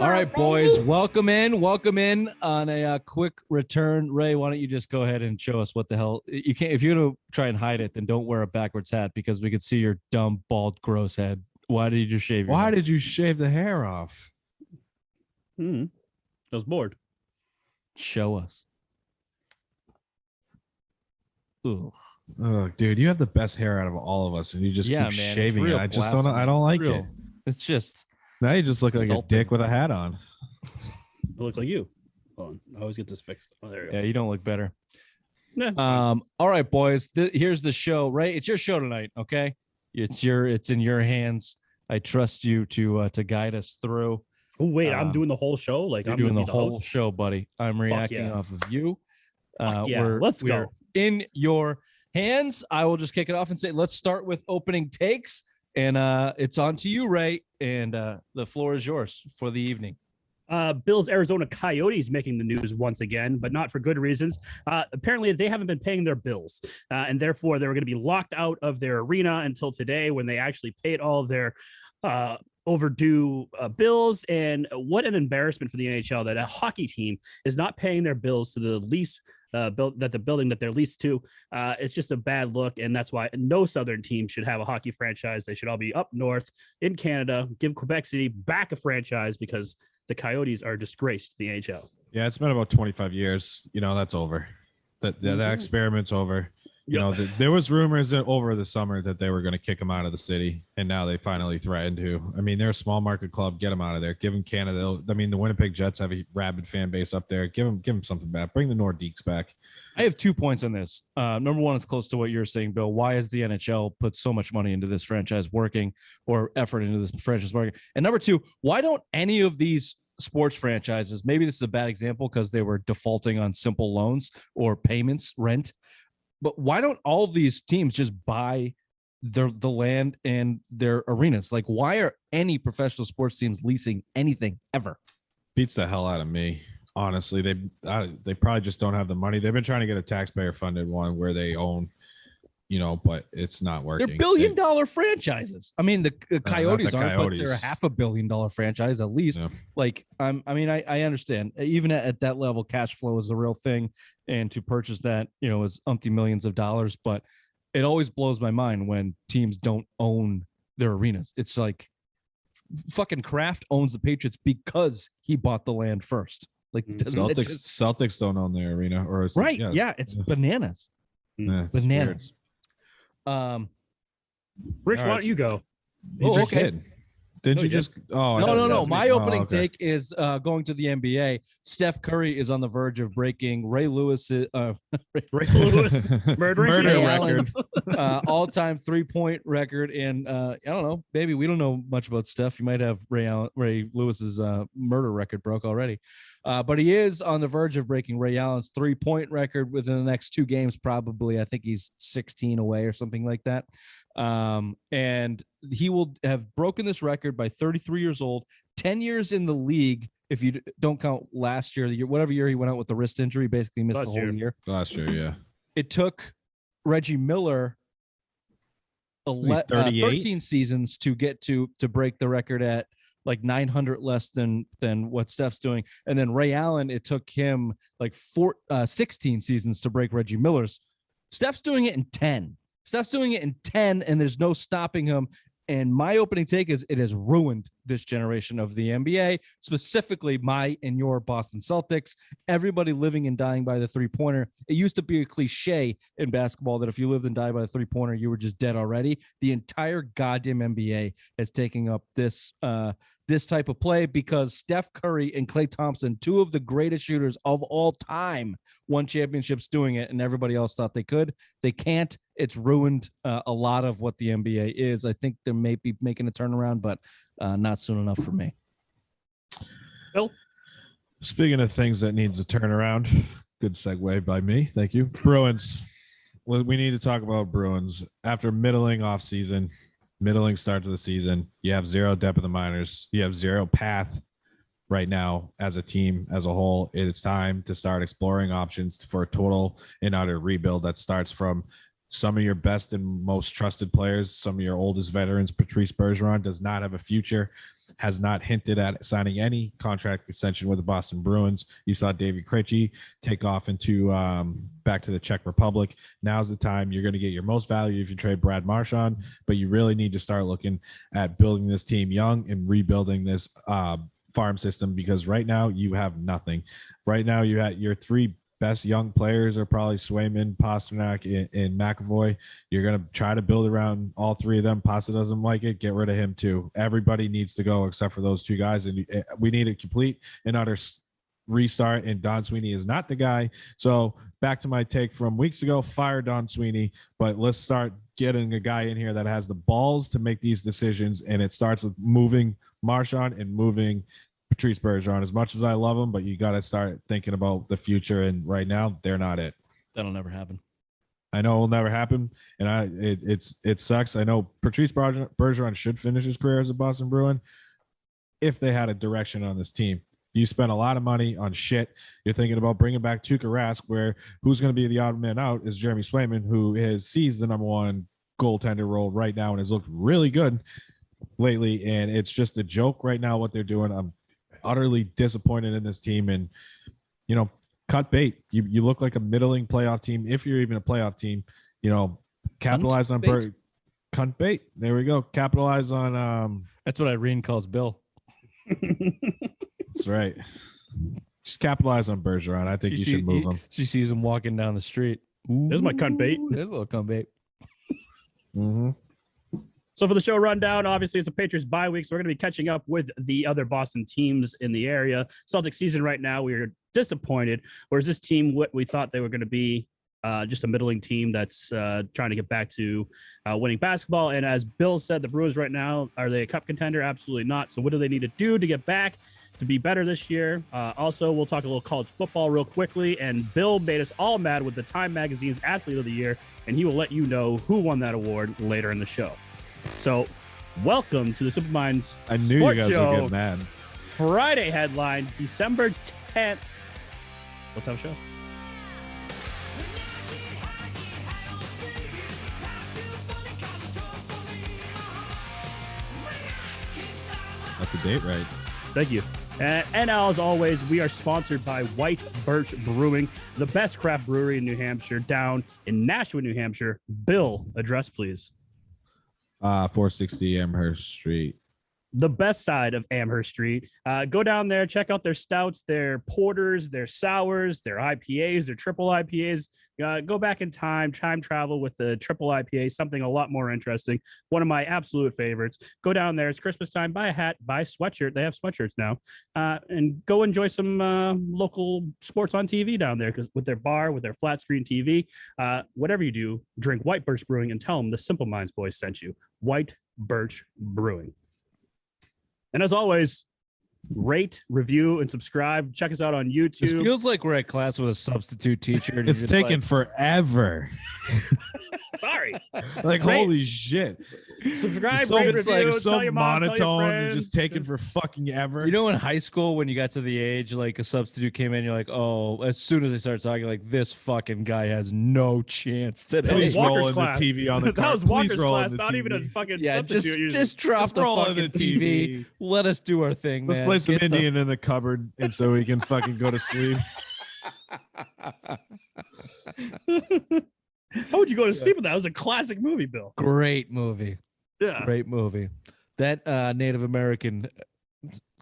All right, boys, welcome in on a quick return. Ray, why don't you just go ahead and show us what the hell you can't. If you're gonna try and hide it, then don't wear a backwards hat because we could see your dumb, bald, gross head. Why did you just shave your head? Did you shave the hair off? I was bored. Show us. Ugh. Oh, dude, you have the best hair out of all of us, and you just keep shaving it. I just don't. I don't like it. It's just now you just look like a dick with a hat on. It looks like you. Hold on, I always get this fixed. Oh, there you go. Yeah, you don't look better. Yeah. All right, boys. Here's the show. Ray, it's your show tonight. Okay, it's in your hands. I trust you to guide us through. Oh wait, I'm doing the whole show. Like you're I'm doing the whole show, buddy. I'm reacting off of you. Let's go. In your hands. I will just kick it off and say, let's start with opening takes, and it's on to you, Ray, and the floor is yours for the evening. Bills Arizona Coyotes making the news once again, but not for good reasons. Apparently, they haven't been paying their bills, and therefore they were going to be locked out of their arena until today when they actually paid all of their overdue bills. And what an embarrassment for the NHL that a hockey team is not paying their bills to the least the building that they're leased to. It's just a bad look, and that's why no Southern team should have a hockey franchise. They should all be up north in Canada. Give Quebec City back a franchise because the Coyotes are disgraced to the NHL. Yeah, it's been about 25 years. You know, that's over. That experiment's over. You know, there was rumors that over the summer that they were going to kick them out of the city, and now they finally threatened to. I mean, they're a small market club. Get them out of there. Give them Canada. I mean, the Winnipeg Jets have a rabid fan base up there. Give them something back. Bring the Nordiques back. I have 2 points on this. Number one is close to what you're saying, Bill. Why has the NHL put so much money into this franchise working, or effort into this franchise working? And number two, why don't any of these sports franchises, maybe this is a bad example because they were defaulting on simple loans or payments, rent, but why don't all of these teams just buy the land and their arenas? Like, why are any professional sports teams leasing anything ever? Beats the hell out of me. Honestly, they probably just don't have the money. They've been trying to get a taxpayer funded one where they own, but it's not working. They're billion-dollar franchises. I mean, the Coyotes aren't, but they're a $500 million franchise at least. Yeah. Like, I understand. Even at that level, cash flow is a real thing, and to purchase that, is umpty millions of dollars. But it always blows my mind when teams don't own their arenas. It's like fucking Kraft owns the Patriots because he bought the land first. Like Celtics don't own their arena, or right? Yeah, it's bananas. Yeah, bananas. Weird. Rich, why don't you go? Okay. Didn't you just? Oh, no. My opening take is going to the NBA. Steph Curry is on the verge of breaking Ray Lewis murder record, all-time 3-point record. And I don't know, maybe we don't know much about Steph. You might have Ray Lewis's murder record broke already, but he is on the verge of breaking Ray Allen's 3-point record within the next 2 games. Probably, I think he's 16 away or something like that. And he will have broken this record by 33 years old, 10 years in the league. If you don't count last year, whatever year he went out with the wrist injury, basically missed the whole year. Last year, yeah. It took Reggie Miller 13 seasons to get to break the record at like 900 less than what Steph's doing. And then Ray Allen, it took him like 16 seasons to break Reggie Miller's. Steph's doing it in 10. Steph's doing it in 10, and there's no stopping him. And my opening take is it has ruined this generation of the NBA, specifically my and your Boston Celtics. Everybody living and dying by the three-pointer. It used to be a cliche in basketball that if you lived and died by the three-pointer, you were just dead already. The entire goddamn NBA is taking up this type of play because Steph Curry and Klay Thompson, 2 of the greatest shooters of all time, won championships doing it, and everybody else thought they could. They can't. It's ruined a lot of what the NBA is. I think they may be making a turnaround, but not soon enough for me. Bill? Speaking of things that needs a turnaround, good segue by me. Thank you. Bruins. Well, we need to talk about Bruins. After middling start to the season, you have 0 depth in the minors. You have 0 path right now as a team, as a whole. It's time to start exploring options for a total and utter rebuild that starts from some of your best and most trusted players, some of your oldest veterans. Patrice Bergeron does not have a future. has not hinted at signing any contract extension with the Boston Bruins. You saw David Krejci take off into back to the Czech Republic. Now's the time. You're going to get your most value if you trade Brad Marchand, but you really need to start looking at building this team young and rebuilding this farm system, because right now you have nothing. Right now you have your three best young players are probably Swayman, Pasternak, and McAvoy. You're going to try to build around all three of them. Pasta doesn't like it. Get rid of him too. Everybody needs to go except for those two guys. And we need a complete and utter restart. And Don Sweeney is not the guy. So back to my take from weeks ago, fire Don Sweeney, but let's start getting a guy in here that has the balls to make these decisions. And it starts with moving Marchand and moving Patrice Bergeron. As much as I love him, but you got to start thinking about the future, and right now they're not it. That'll never happen. I know it will never happen, and it sucks. I know Patrice Bergeron should finish his career as a Boston Bruin if they had a direction on this team. You spent a lot of money on shit. You're thinking about bringing back Tuukka Rask, where who's going to be the odd man out is Jeremy Swayman, who sees the number one goaltender role right now and has looked really good lately, and it's just a joke right now what they're doing. I'm utterly disappointed in this team, and cut bait. You look like a middling playoff team, if you're even a playoff team. Capitalize on Birch. Cunt bait. There we go. Capitalize on That's what Irene calls Bill. That's right. Just capitalize on Bergeron. I think you should move him. She sees him walking down the street. Ooh, there's my cunt bait. There's a little cunt bait. Mm-hmm. So for the show rundown, obviously it's a Patriots bye week, so we're going to be catching up with the other Boston teams in the area. Celtics season right now, we are disappointed. Whereas this team, what we thought they were going to be, just a middling team that's trying to get back to winning basketball. And as Bill said, the Bruins right now, are they a cup contender? Absolutely not. So what do they need to do to get back to be better this year? Also, we'll talk a little college football real quickly. And Bill made us all mad with the Time Magazine's Athlete of the Year, and he will let you know who won that award later in the show. So, welcome to the Simple Minds I knew Sports you guys Show. would get mad. Friday headlines, December 10th. Let's have a show. Got the date right. Thank you. And as always, we are sponsored by White Birch Brewing, the best craft brewery in New Hampshire, down in Nashua, New Hampshire. Bill, address, please. 460 Amherst Street. The best side of Amherst Street. Go down there, check out their stouts, their porters, their sours, their IPAs, their triple IPAs. Go back in time travel with the triple IPA, something a lot more interesting. One of my absolute favorites. Go down there. It's Christmas time. Buy a hat, buy a sweatshirt. They have sweatshirts now. And go enjoy some local sports on TV down there, because with their bar, with their flat screen TV, whatever you do, drink White Birch Brewing and tell them the Simple Minds boys sent you. White Birch Brewing. And as always, rate, review, and subscribe. Check us out on YouTube. This feels like we're at class with a substitute teacher. And It's taking forever. Sorry. Like, holy shit. Subscribe, So rate, it's review, like so tell your mom, tell your monotone and friends. just taking for fucking ever. in high school when you got to the age, like a substitute came in, you're like, oh, as soon as they start talking, like, this fucking guy has no chance today. Please Walker's roll in the class. TV on the That was Please Walker's roll in class, the not TV. even a fucking Yeah, substitute. just drop Just the roll in fucking the TV. TV. Let us do our thing, Let's man. play some Get the- Indian in the cupboard, and so we can fucking go to sleep. How would you go to sleep with that? It was a classic movie, Bill. Great movie. Yeah. Great movie. That Native American,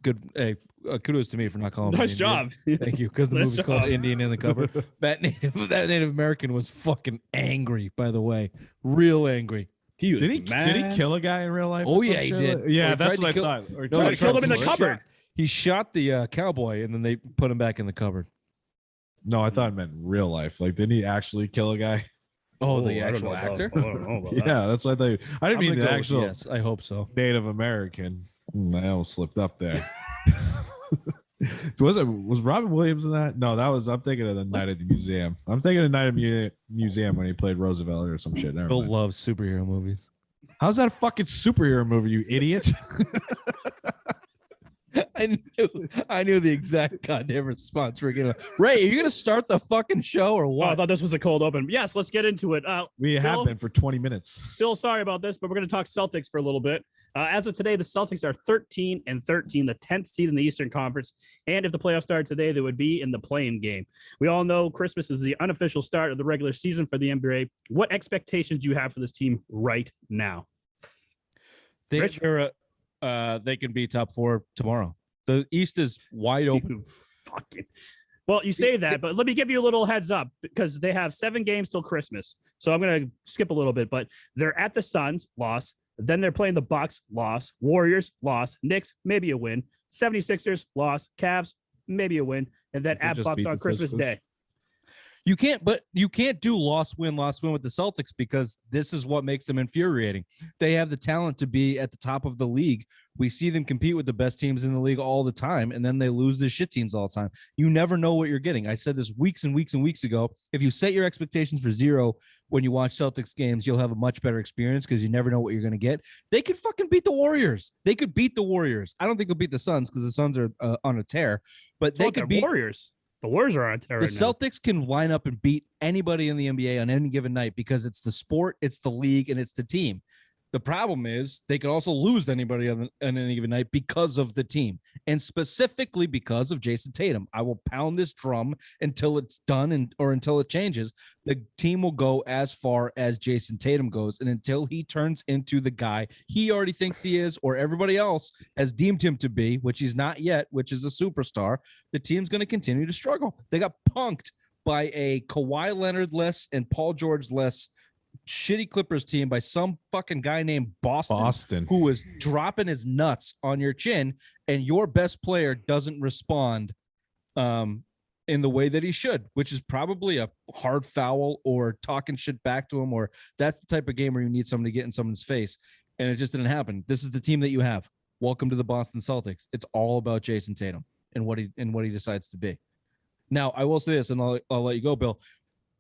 good. Hey, kudos to me for not calling him Nice Indian. job. Thank you, because the Nice movie's called job. Indian in the Cupboard. That Native American was fucking angry, by the way, real angry. He was Did he mad. kill a guy in real life? Oh, or some yeah, he shit? did. Yeah, Or he that's tried what to I kill- thought. Or No, Tried tried to kill him in the to- cupboard. He shot the cowboy, and then they put him back in the cupboard. No, I thought it meant real life. Like, didn't he actually kill a guy? Oh, I the don't actual know about- actor? I don't know about that. Yeah, that's what I thought. I didn't I'm mean gonna the go with actual yes, I hope so. Native American. I almost slipped up there. Was Robin Williams in that? No, that was. I'm thinking of the Night at the Museum. I'm thinking of Night at the Museum when he played Roosevelt or some shit. Never Bill mind. loves superhero movies. How's that a fucking superhero movie, you idiot? I knew the exact goddamn response we're gonna. Ray, are you gonna start the fucking show or Oh, what? I thought this was a cold open. Yes, let's get into it. We have Bill? been for 20 minutes. Phil, sorry about this, but we're going to talk Celtics for a little bit. As of today, the Celtics are 13-13, the 10th seed in the Eastern Conference. And if the playoffs started today, they would be in the play-in game. We all know Christmas is the unofficial start of the regular season for the NBA. What expectations do you have for this team right now? They can be top 4 tomorrow. The East is wide open. Fucking. Well, you say that, but let me give you a little heads up because they have 7 games till Christmas. So I'm going to skip a little bit, but they're at the Suns, loss. Then they're playing the Bucks, loss. Warriors, loss. Knicks, maybe a win. 76ers, loss. Cavs, maybe a win. And then at Bucks on Christmas Day. You can't do loss win with the Celtics because this is what makes them infuriating. They have the talent to be at the top of the league. We see them compete with the best teams in the league all the time, and then they lose the shit teams all the time. You never know what you're getting. I said this weeks and weeks and weeks ago. If you set your expectations for 0 when you watch Celtics games, you'll have a much better experience because you never know what you're going to get. They could fucking beat the Warriors. They could beat the Warriors. I don't think they'll beat the Suns because the Suns are on a tear, but they could beat Warriors. The Warriors are on tear right now. The Celtics can line up and beat anybody in the NBA on any given night because it's the sport, it's the league, and it's the team. The problem is they could also lose anybody on any given night because of the team, and specifically because of Jayson Tatum. I will pound this drum until it's done or until it changes. The team will go as far as Jayson Tatum goes, and until he turns into the guy he already thinks he is or everybody else has deemed him to be, which he's not yet, which is a superstar, the team's going to continue to struggle. They got punked by a Kawhi Leonard-less and Paul George-less shitty Clippers team by some fucking guy named Boston who was dropping his nuts on your chin, and your best player doesn't respond in the way that he should, which is probably a hard foul or talking shit back to him, or that's the type of game where you need someone to get in someone's face, and it just didn't happen. This is the team that you have. Welcome to the Boston Celtics. It's all about Jayson Tatum and what he decides to be. Now, I will say this, and I'll let you go, Bill.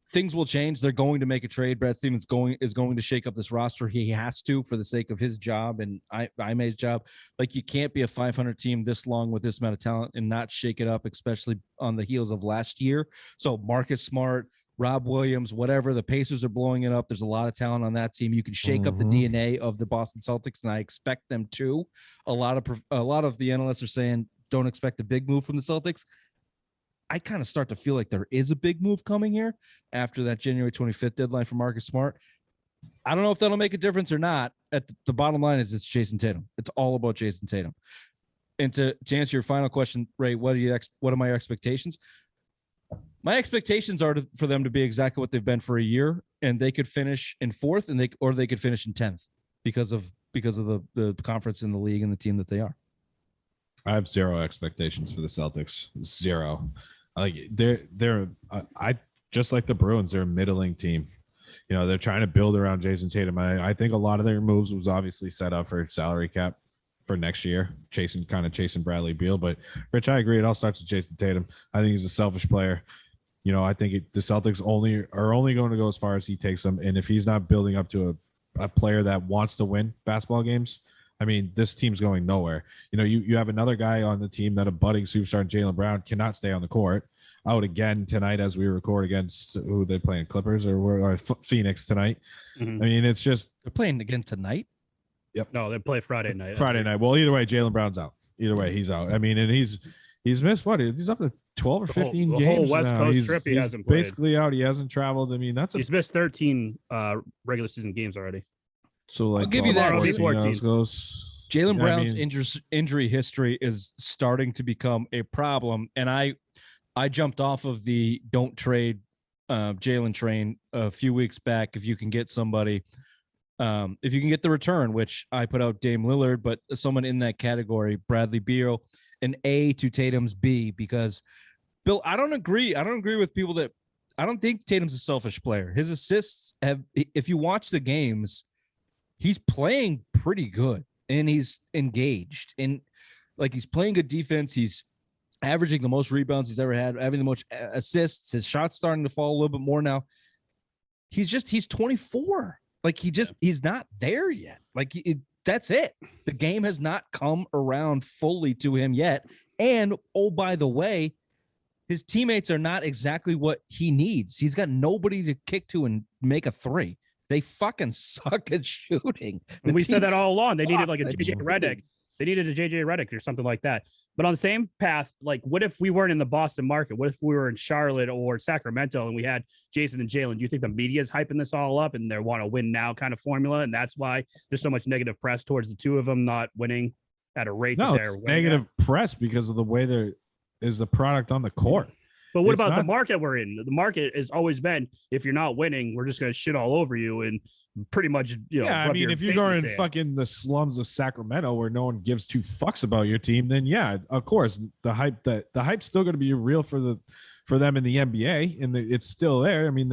Things will change. They're going to make a trade. Brad Stevens is going to shake up this roster. He has to for the sake of his job and Ime's job. Like, you can't be a 500 team this long with this amount of talent and not shake it up, especially on the heels of last year. So Marcus Smart, Rob Williams, whatever, the Pacers are blowing it up. There's a lot of talent on that team. You can shake up the DNA of the Boston Celtics, and I expect them to. A lot of the analysts are saying don't expect a big move from the Celtics. I kind of start to feel like there is a big move coming here after that January 25th deadline for Marcus Smart. I don't know if that'll make a difference or not. At the bottom line is it's Jayson Tatum. It's all about Jayson Tatum. And to answer your final question, Ray, what are my expectations? My expectations are for them to be exactly what they've been for a year, and they could finish in 4th, or they could finish in 10th because of the conference in the league and the team that they are. I have 0 expectations for the Celtics. 0. Like I just like the Bruins, they're a middling team. You know, they're trying to build around Jayson Tatum. I think a lot of their moves was obviously set up for salary cap for next year, chasing Bradley Beal. But Rich, I agree. It all starts with Jayson Tatum. I think he's a selfish player. You know, I think the Celtics are only going to go as far as he takes them. And if he's not building up to a player that wants to win basketball games, I mean, this team's going nowhere. You know, you have another guy on the team that a budding superstar, Jaylen Brown, cannot stay on the court. Out again tonight as we record against who they're playing, Clippers or Phoenix tonight. Mm-hmm. I mean, it's just they're playing again tonight. Yep. No, they play Friday night. Friday night. Well, either way, Jaylen Brown's out. Either way, he's out. I mean, and he's missed what? He's up to 12 or 15 games. The whole West now. Coast trip he hasn't played. Basically out. He hasn't traveled. I mean, he's missed 13 regular season games already. So like, I'll give you that. Jaylen Brown's injury history is starting to become a problem, and I jumped off of the don't trade Jaylen train a few weeks back. If you can get somebody, if you can get the return, which I put out Dame Lillard, but someone in that category, Bradley Beal, an A to Tatum's B, because Bill, I don't agree with people that I don't think Tatum's a selfish player. His assists if you watch the games, he's playing pretty good. And he's engaged, and like he's playing good defense. He's averaging the most rebounds he's ever had, having the most assists. His shot's starting to fall a little bit more now. He's 24. Like he's not there yet. Like that's it. The game has not come around fully to him yet. And, oh, by the way, his teammates are not exactly what he needs. He's got nobody to kick to and make a three. They fucking suck at shooting. We said that all along. They needed like a JJ Redick. They needed a JJ Redick or something like that. But on the same path, like, what if we weren't in the Boston market? What if we were in Charlotte or Sacramento and we had Jayson and Jaylen? Do you think the media is hyping this all up and they want to win now kind of formula? And that's why there's so much negative press towards the two of them not winning at a rate. No, it's negative press because of the way there is the product on the court. But what about the market we're in? The market has always been, if you're not winning, we're just going to shit all over you and pretty much, Yeah, I mean, if you're going in fucking the slums of Sacramento where no one gives two fucks about your team, then yeah, of course, the hype's still going to be real for them in the NBA, and it's still there. I mean,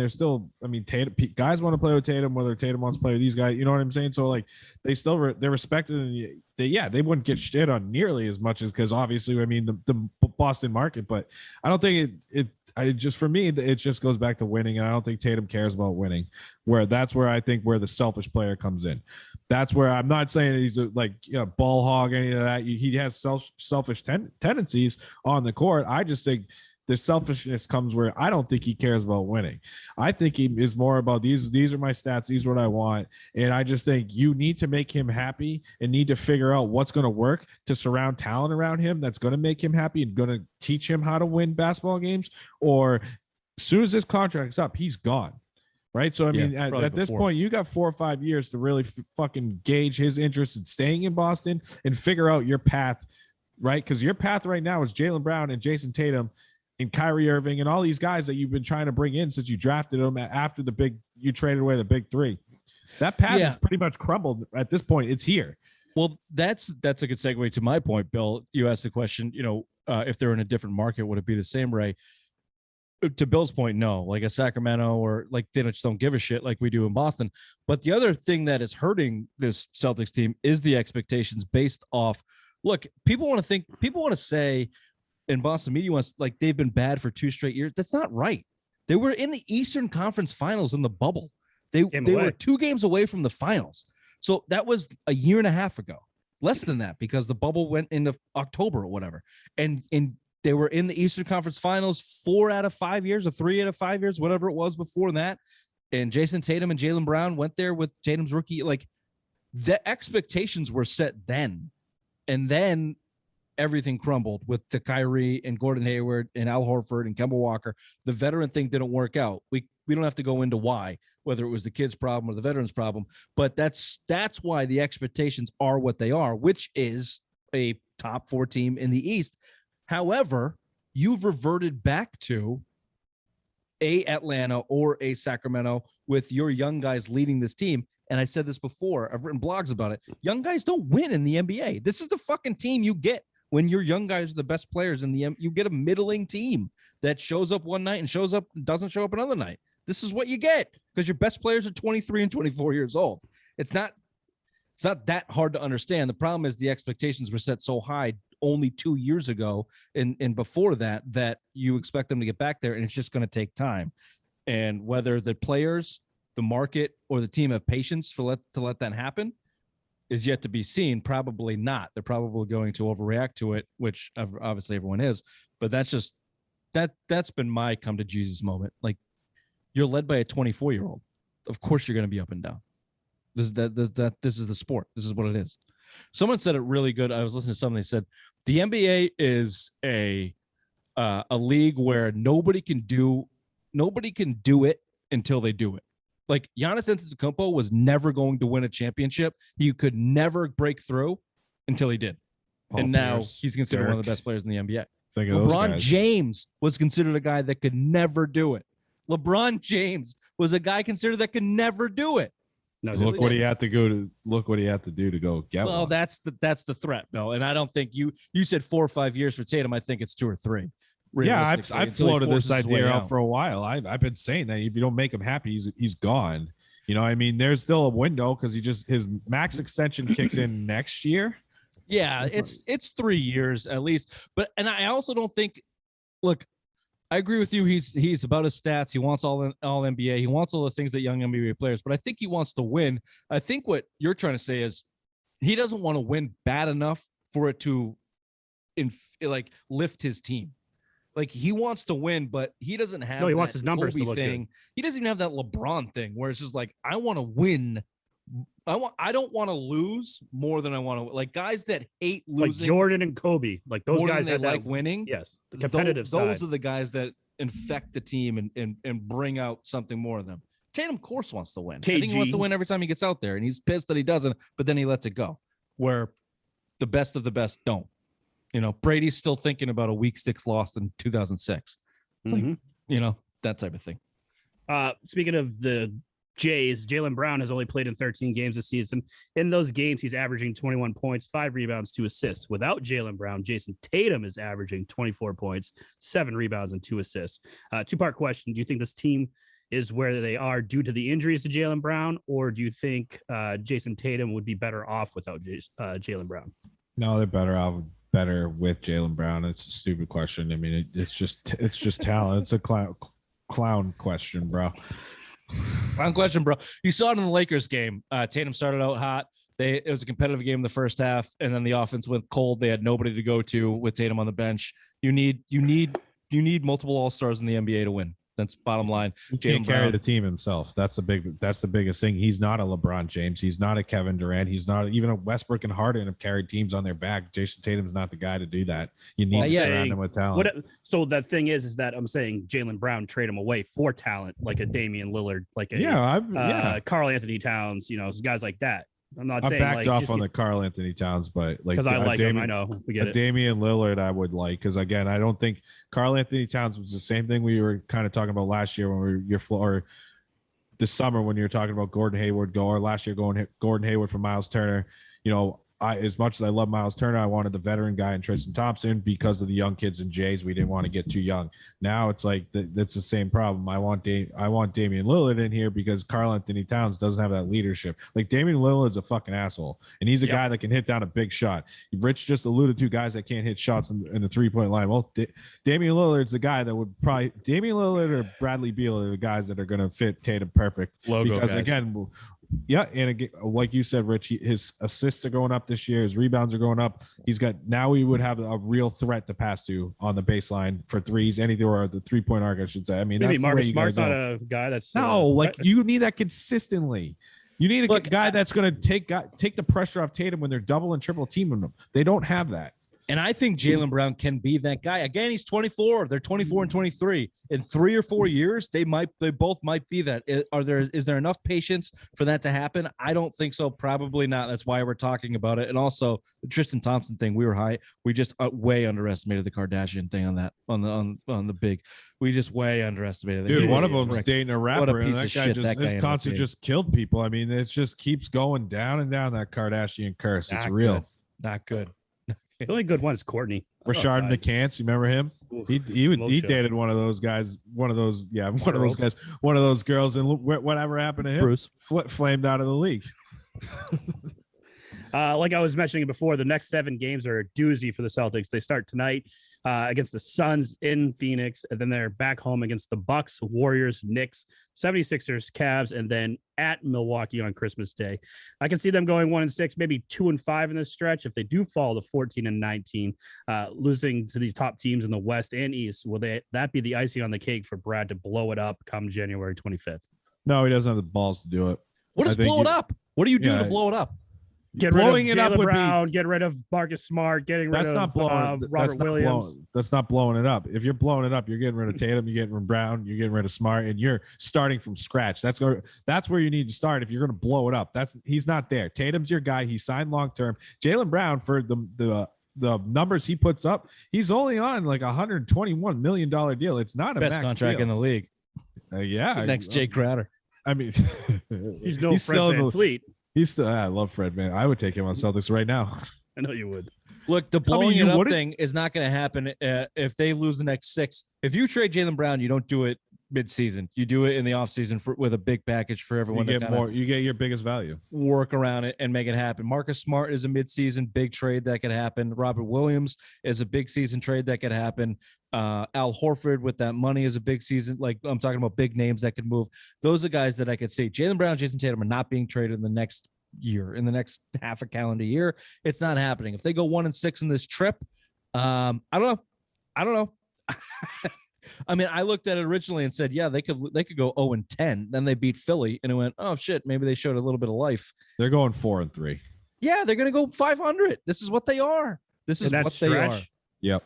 Tatum, guys want to play with Tatum, whether Tatum wants to play with these guys. You know what I'm saying? So like, they still they're respected, and they wouldn't get shit on nearly as much as because obviously, I mean, the Boston market. But I don't think for me, it just goes back to winning, and I don't think Tatum cares about winning. That's where I think where the selfish player comes in. That's where I'm not saying he's a ball hog, any of that. He has selfish tendencies on the court. I just think the selfishness comes where I don't think he cares about winning. I think he is more about these are my stats, these are what I want. And I just think you need to make him happy and need to figure out what's going to work to surround talent around him that's going to make him happy and going to teach him how to win basketball games. Or as soon as his contract's up, he's gone. Right. So, I mean, at this point, you got 4 or 5 years to really fucking gauge his interest in staying in Boston and figure out your path. Right. Because your path right now is Jaylen Brown and Jayson Tatum and Kyrie Irving and all these guys that you've been trying to bring in since you drafted them after you traded away the big three. That path is pretty much crumbled at this point. It's here. Well, that's a good segue to my point, Bill. You asked the question, if they're in a different market, would it be the same, Ray? To Bill's point, no. Like a Sacramento or like they just don't give a shit like we do in Boston. But the other thing that is hurting this Celtics team is the expectations based off. Look, people want to say, and Boston media wants like they've been bad for 2 straight years. That's not right. They were in the Eastern Conference Finals in the bubble. They were 2 games away from the finals. So that was a year and a half ago. Less than that because the bubble went into October or whatever. And they were in the Eastern Conference Finals 4 out of 5 years or 3 out of 5 years, whatever it was before that. And Jayson Tatum and Jaylen Brown went there with Tatum's rookie. Like the expectations were set then. And then everything crumbled with the Kyrie and Gordon Hayward and Al Horford and Kemba Walker. The veteran thing didn't work out. We don't have to go into why, whether it was the kid's problem or the veteran's problem, but that's why the expectations are what they are, which is a top 4 team in the East. However, you've reverted back to a Atlanta or a Sacramento with your young guys leading this team. And I said this before, I've written blogs about it. Young guys don't win in the NBA. This is the fucking team you get when your young guys are the best players in the you get a middling team that shows up one night and doesn't show up another night. This is what you get because your best players are 23 and 24 years old. It's not that hard to understand. The problem is the expectations were set so high only 2 years ago and before that you expect them to get back there, and it's just going to take time. And whether the players, the market, or the team have patience to let that happen is yet to be seen. Probably not. They're probably going to overreact to it, which obviously everyone is. But that's been my come to Jesus moment. Like, you're led by a 24-year-old. Of course you're going to be up and down. This is the sport. This is what it is. Someone said it really good. I was listening to something. They said the NBA is a league where nobody can do it until they do it. Like Giannis Antetokounmpo was never going to win a championship. He could never break through until he did. And now he's considered one of the best players in the NBA. LeBron James was considered a guy that could never do it. LeBron James was a guy considered that could never do it. No, look what he had to do to go get one. Well, that's the threat, Bill. And I don't think you said 4 or 5 years for Tatum. I think it's 2 or 3. Yeah, I've floated this idea out for a while. I've been saying that if you don't make him happy, he's gone. I mean, there's still a window because his max extension kicks in next year. Yeah, it's 3 years at least. But I also don't think. Look, I agree with you. He's about his stats. He wants all NBA. He wants all the things that young NBA players. But I think he wants to win. I think what you're trying to say is he doesn't want to win bad enough for it to lift his team. Like, he wants to win, but he doesn't have he wants his numbers Kobe to look thing. good. He doesn't even have that LeBron thing where it's just like, I want to win. I don't want to lose more than I want to. Like, guys that hate losing, like Jordan and Kobe, like those more guys than that like winning. Yes, the competitive side. Those are the guys that infect the team and bring out something more of them. Tatum, of course, wants to win. I think he wants to win every time he gets out there, and he's pissed that he doesn't, but then he lets it go. Where the best of the best don't. You know, Brady's still thinking about a week 6 loss in 2006. It's like, you know, that type of thing. Speaking of the Jays, Jaylen Brown has only played in 13 games this season. In those games, he's averaging 21 points, 5 rebounds, 2 assists. Without Jaylen Brown, Jayson Tatum is averaging 24 points, 7 rebounds, and 2 assists. Two-part question. Do you think this team is where they are due to the injuries to Jaylen Brown, or do you think Jayson Tatum would be better off without Jaylen Brown? No, they're better with Jaylen Brown. It's a stupid question. I mean, it's just talent. It's a clown question, bro. Clown question, bro. You saw it in the Lakers game. Tatum started out hot. It was a competitive game in the first half, and then the offense went cold. They had nobody to go to with Tatum on the bench. You need multiple All-Stars in the NBA to win. That's bottom line. He can't carry the team himself. That's the biggest thing. He's not a LeBron James. He's not a Kevin Durant. He's not even a Westbrook and Harden have carried teams on their back. Jayson Tatum's not the guy to do that. You need to surround him with talent. So the thing is that I'm saying Jaylen Brown trade him away for talent, like a Damian Lillard, like a Karl Anthony Towns, guys like that. I'm saying backed off on the Karl Anthony Towns, but because I like him. I know we get it. Damian Lillard, I would like, because again, I don't think Karl Anthony Towns was the same thing we were kind of talking about last year when or this summer when you were talking about Gordon Hayward or last year Gordon Hayward for Miles Turner. As much as I love Miles Turner, I wanted the veteran guy in Tristan Thompson because of the young kids in Jays. We didn't want to get too young. Now it's like that's the same problem. I want Damian Lillard in here because Karl Anthony Towns doesn't have that leadership. Like, Damian Lillard's a fucking asshole, and he's a guy that can hit down a big shot. Rich just alluded to guys that can't hit shots in the 3-point line. Well, Damian Lillard's the guy that would probably Damian Lillard or Bradley Beal are the guys that are going to fit Tatum perfect. Because guys. Again. Yeah, and again, like you said, Rich, his assists are going up this year. His rebounds are going up. Now he would have a real threat to pass to on the baseline for threes, anything or the 3-point arc, I should say. I mean, maybe that's Marcus Smart's not a guy that's you need that consistently. You need a guy that's going to take the pressure off Tatum when they're double and triple teaming them. They don't have that. And I think Jaylen Brown can be that guy. Again, he's 24. They're 24 and 23. In 3 or 4 years, they both might be that. Is there enough patience for that to happen? I don't think so. Probably not. That's why we're talking about it. And also the Tristan Thompson thing. We just way underestimated the Kardashian thing on that on the big. We just way underestimated it. Dude, one of them's dating a rapper, and that guy this concert just killed people. I mean, it just keeps going down and down, that Kardashian curse. It's real. Not good. The only good one is Courtney. Rashard McCants, you remember him? He dated one of those guys, one of those girls, and whatever happened to him, Bruce flamed out of the league. Like I was mentioning before, the next 7 games are a doozy for the Celtics. They start tonight against the Suns in Phoenix, and then they're back home against the Bucks, Warriors, Knicks, 76ers, Cavs, and then at Milwaukee on Christmas Day. I can see them going 1-6, maybe 2-5 in this stretch. If they do fall to 14-19, losing to these top teams in the West and East, will that be the icing on the cake for Brad to blow it up come January 25th? No, he doesn't have the balls to do it. What does blow it up? What do you do to blow it up? Get rid of Jaylen Brown, get rid of Marcus Smart, getting rid of Robert Williams. That's not blowing it up. If you're blowing it up, you're getting rid of Tatum, you're getting rid of Brown, you're getting rid of Smart, and you're starting from scratch. That's where you need to start if you're going to blow it up. He's not there. Tatum's your guy. He signed long term. Jaylen Brown, for the numbers he puts up, he's only on like $121 million deal. It's not a best max contract deal in the league. Next Jay Crowder. I mean, he's no Fred VanVleet. I love Fred, man. I would take him on Celtics right now. I know you would. Look, the blowing it up thing is not going to happen if they lose the next 6. If you trade Jaylen Brown, you don't do it mid-season. You do it in the offseason with a big package for everyone. You get your biggest value. Work around it and make it happen. Marcus Smart is a mid-season big trade that could happen. Robert Williams is a big season trade that could happen. Al Horford with that money is a big season. Like, I'm talking about big names that could move. Those are guys that I could see. Jaylen Brown and Jayson Tatum are not being traded in the next year, in the next half a calendar year. It's not happening. If they go 1-6 in this trip, I don't know. I mean, I looked at it originally and said, yeah, they could go 0-10. Then they beat Philly, and it went, oh shit, maybe they showed a little bit of life. They're going 4-3. Yeah, they're gonna go 500. This is what they are. This is what they are. Yep.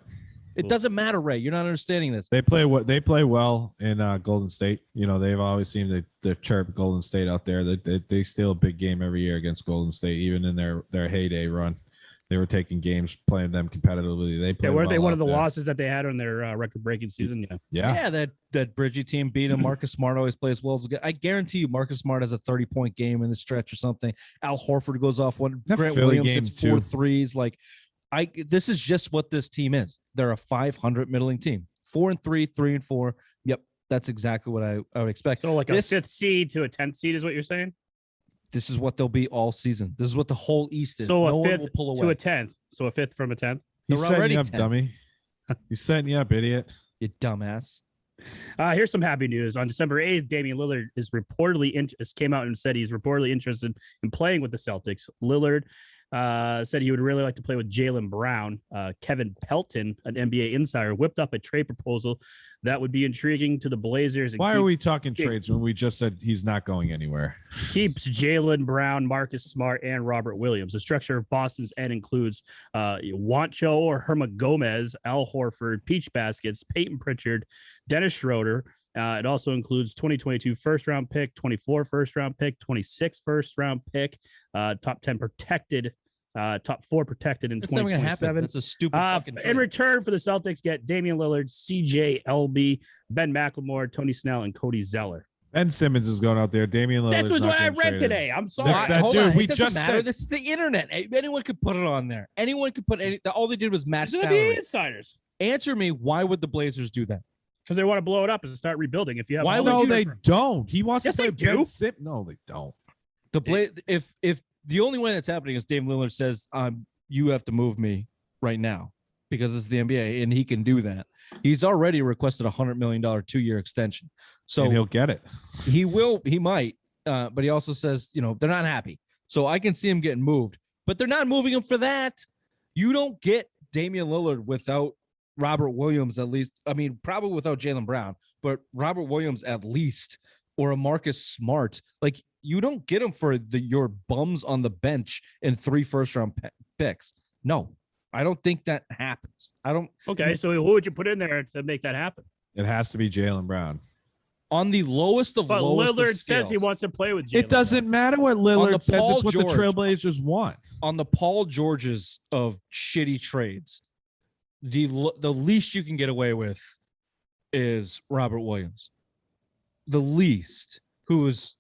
It doesn't matter, Ray. You're not understanding this. They play well in Golden State. You know, they've always seemed to chirp Golden State out there. They steal a big game every year against Golden State, even in their heyday run. They were taking games, playing them competitively. Weren't they one of the losses that they had on their record-breaking season? Yeah. That Bridgie team beat him. Marcus Smart always plays well. I guarantee you, Marcus Smart has a 30-point game in the stretch or something. Al Horford goes off one. Grant Williams hits 4 threes. Like, this is just what this team is. They're a 500 middling team. 4-3, 3-4. Yep, that's exactly what I would expect. So like a 5th seed to a 10th seed is what you're saying? This is what they'll be all season. This is what the whole East is. So no a 5th to a 10th. So a 5th from a 10th. He's setting you up, 10. Dummy. He's setting you up, idiot. You dumbass. Here's some happy news. On December 8th, Damian Lillard is reportedly came out and said he's reportedly interested in playing with the Celtics. Lillard said he would really like to play with Jaylen Brown. Kevin Pelton, an NBA insider, whipped up a trade proposal that would be intriguing to the Blazers. Why are we talking trades when we just said he's not going anywhere? Keeps Jaylen Brown, Marcus Smart, and Robert Williams. The structure of Boston's end includes Juancho or Herma Gomez, Al Horford, Peach Baskets, Peyton Pritchard, Dennis Schroeder. It also includes 2022 first-round pick, 24 first-round pick, 26 first-round pick, top 10 protected, top 4 protected in 2027. That's a stupid fucking trade. In return for the Celtics, get Damian Lillard, CJ LB, Ben McLemore, Tony Snell, and Cody Zeller. Ben Simmons is going out there. Damian Lillard. That's what I read today. I'm sorry. Hold on. We just said this is the internet. Anyone could put it on there. Anyone could put any. All they did was match salary. Insiders. Answer me. Why would the Blazers do that? Because they want to blow it up and start rebuilding. If you have, why? No, they don't. He wants to play Ben Simmons. No, they don't. If the only way that's happening is Damian Lillard says, you have to move me right now because it's the NBA and he can do that. He's already requested $100 million 2-year extension. So and he'll get it. He might. But he also says, they're not happy. So I can see him getting moved, but they're not moving him for that. You don't get Damian Lillard without Robert Williams, at least. I mean, probably without Jaylen Brown, but Robert Williams at least, or a Marcus Smart. Like, you don't get him for your bums on the bench and 3 first-round picks. No, I don't think that happens. I don't. Okay, so who would you put in there to make that happen? It has to be Jaylen Brown. On the lowest of but lowest Lillard of says he wants to play with Jaylen It doesn't matter what Lillard says. It's what the Trailblazers want. On the Paul Georges of shitty trades, the least you can get away with is Robert Williams. The least, who is,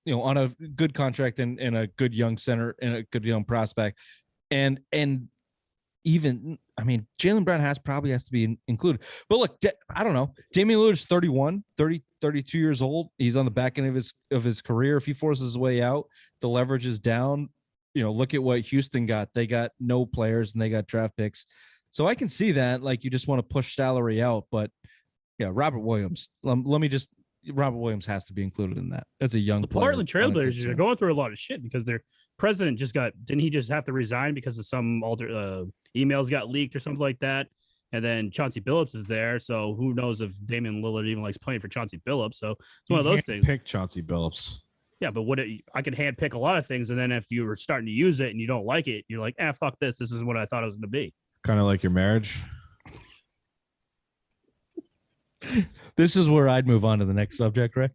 on a good contract and a good young center and a good young prospect. And even, I mean, Jaylen Brown probably has to be included. But look, I don't know. Damian Lillard's 32 years old. He's on the back end of his career. If he forces his way out, the leverage is down. Look at what Houston got. They got no players and they got draft picks. So I can see that. Like, you just want to push salary out. But yeah, Robert Williams. Robert Williams has to be included in that. That's a young player. Portland Trailblazers are going through a lot of shit because their president didn't he just have to resign because of some emails got leaked or something like that? And then Chauncey Billups is there. So who knows if Damian Lillard even likes playing for Chauncey Billups. So it's one of those things. Pick Chauncey Billups. Yeah, but I could hand pick a lot of things. And then if you were starting to use it and you don't like it, you're like, fuck this. This is what I thought it was going to be. Kind of like your marriage. This is where I'd move on to the next subject, right?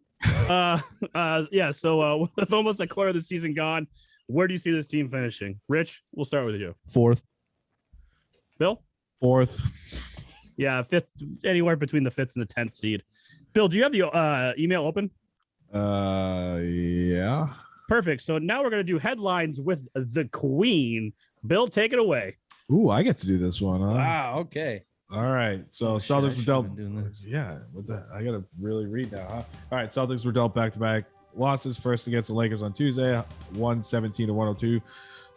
Yeah. So with almost a quarter of the season gone, where do you see this team finishing? Rich, we'll start with you. 4th. Bill? 4th. Yeah, 5th, anywhere between the 5th and the 10th seed. Bill, do you have the email open? Yeah. Perfect. So now we're going to do headlines with the Queen. Bill, take it away. Ooh, I get to do this one, huh? Wow, okay. All right. So Celtics were dealt. Yeah. I got to really read now, huh? All right. Celtics were dealt back-to-back losses. First against the Lakers on Tuesday, 117-102.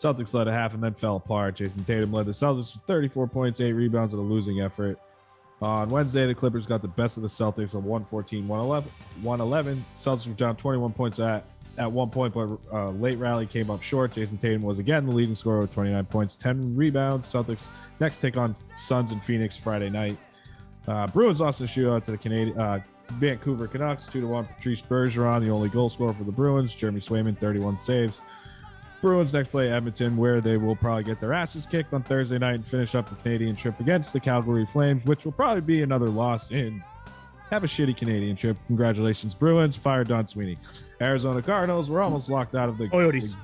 Celtics led a half and then fell apart. Jayson Tatum led the Celtics with 34 points, 8 rebounds, and a losing effort. On Wednesday, the Clippers got the best of the Celtics of 114-111. Celtics were down 21 points at at one point, but late rally came up short. Jayson Tatum was again the leading scorer with 29 points, 10 rebounds. Celtics next take on Suns and Phoenix Friday night. Bruins lost a shootout to the Vancouver Canucks 2-1. Patrice Bergeron, the only goal scorer for the Bruins. Jeremy Swayman, 31 saves. Bruins next play Edmonton, where they will probably get their asses kicked on Thursday night and finish up the Canadian trip against the Calgary Flames, which will probably be another loss in. Have a shitty Canadian trip. Congratulations, Bruins. Fire Don Sweeney. Arizona Cardinals were almost locked out of the Coyotes.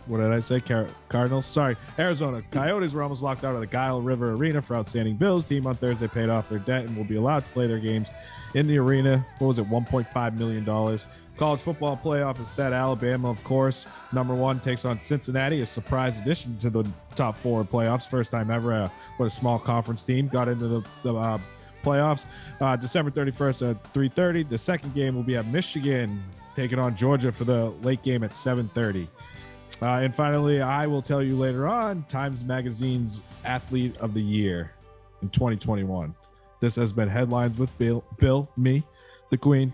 What did I say? Cardinals? Sorry. Arizona Coyotes were almost locked out of the Guile River Arena for outstanding bills. Team on Thursday paid off their debt and will be allowed to play their games in the arena. What was it? $1.5 million. College football playoff is set. Alabama, of course, number 1 takes on Cincinnati, a surprise addition to the top 4 playoffs. First time ever. What a small conference team got into the playoffs. December 31st at 3:30. The second game will be at Michigan, taking on Georgia for the late game at 7:30. And finally, I will tell you later on, Times Magazine's Athlete of the Year in 2021. This has been Headlines with Bill, me, the Queen.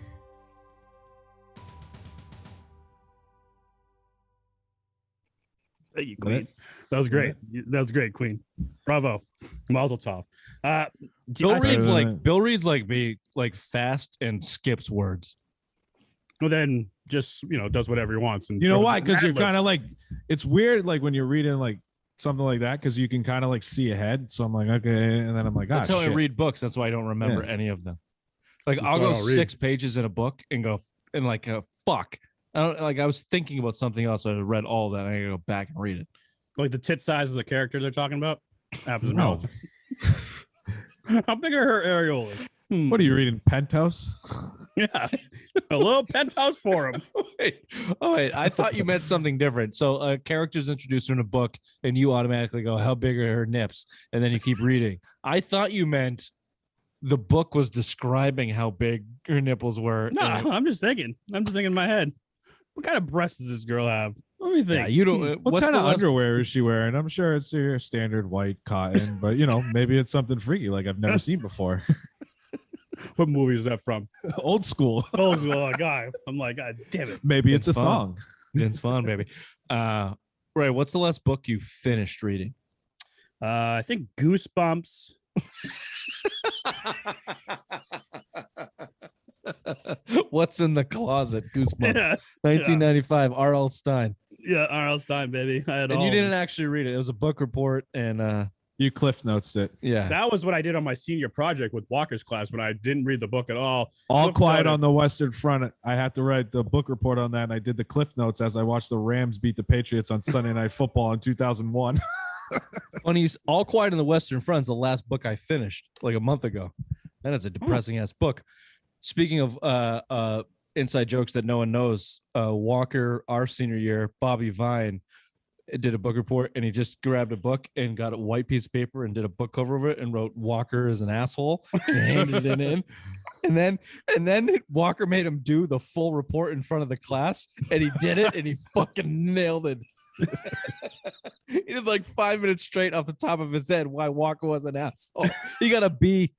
Thank you, Queen. That was great. That was great, Queen. Bravo. Mazel tov. Bill reads like me, like fast and skips words. Well, then just does whatever he wants. And you know why? Because you're kind of like, it's weird, like when you're reading like something like that, because you can kind of like see ahead. So I'm like, okay, and then I'm like, that's how I read books. That's why I don't remember any of them. Like I'll go 6 pages in a book and go and like fuck. I was thinking about something else. I read all that. I gotta go back and read it. Like the tit size of the character they're talking about. Happens no. How big are her areolas? What are you reading? Penthouse? Yeah, a little penthouse for him. Wait, I thought you meant something different. So a character's introduced in a book, and you automatically go, "How big are her nips?" And then you keep reading. I thought you meant the book was describing how big her nipples were. No, I'm just thinking in my head. What kind of breasts does this girl have? Let me think. Yeah, you don't. What kind of underwear is she wearing? I'm sure it's your standard white cotton, but maybe it's something freaky like I've never seen before. What movie is that from? Old school. Old school guy. I'm like, God damn it. Maybe it's a thong. It's fun, baby. Right. What's the last book you finished reading? I think Goosebumps. What's in the closet? Goosebumps. Yeah, 1995. R.L. Stein. Yeah, R.L. Stein, baby. You didn't actually read it. It was a book report, and you cliff notes it. Yeah, that was what I did on my senior project with Walker's class when I didn't read the book at all. All Quiet on the Western Front. I had to write the book report on that, and I did the cliff notes as I watched the Rams beat the Patriots on Sunday Night Football in 2001. Funny, All Quiet on the Western Front is the last book I finished like a month ago. That is a depressing ass book. Speaking of inside jokes that no one knows, Walker, our senior year, Bobby Vine did a book report, and he just grabbed a book and got a white piece of paper and did a book cover of it and wrote "Walker is an asshole" and handed it in. And then Walker made him do the full report in front of the class, and he did it, and he fucking nailed it. He did like 5 minutes straight off the top of his head why Walker was an asshole. He got a B.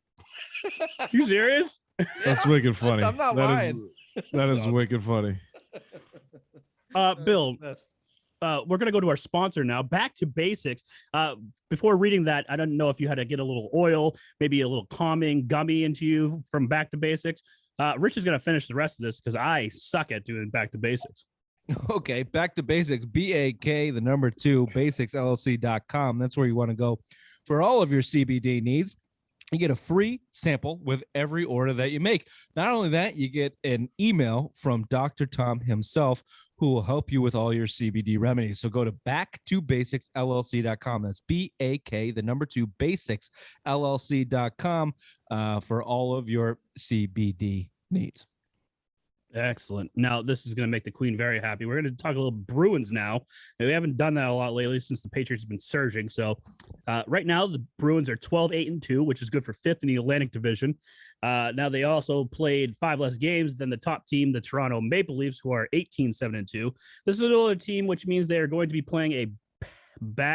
You serious? That's wicked funny. I'm not lying. That is wicked funny. Bill, we're going to go to our sponsor now. Back to basics. Before reading that, I don't know if you had to get a little oil, maybe a little calming gummy into you from Back to Basics. Rich is going to finish the rest of this because I suck at doing Back to Basics. Okay, Back to Basics, BAK, the number 2, basicsllc.com. That's where you want to go for all of your CBD needs. You get a free sample with every order that you make. Not only that, you get an email from Dr. Tom himself, who will help you with all your CBD remedies. So go to backtobasicsllc.com. That's BAK, the number 2, basicsllc.com for all of your CBD needs. Excellent. Now, this is going to make the Queen very happy. We're going to talk a little Bruins now. We haven't done that a lot lately since the Patriots have been surging. So right now, the Bruins are 12-8-2, which is good for 5th in the Atlantic Division. Now, they also played 5 less games than the top team, the Toronto Maple Leafs, who are 18-7-2. This is another team, which means they are going to be playing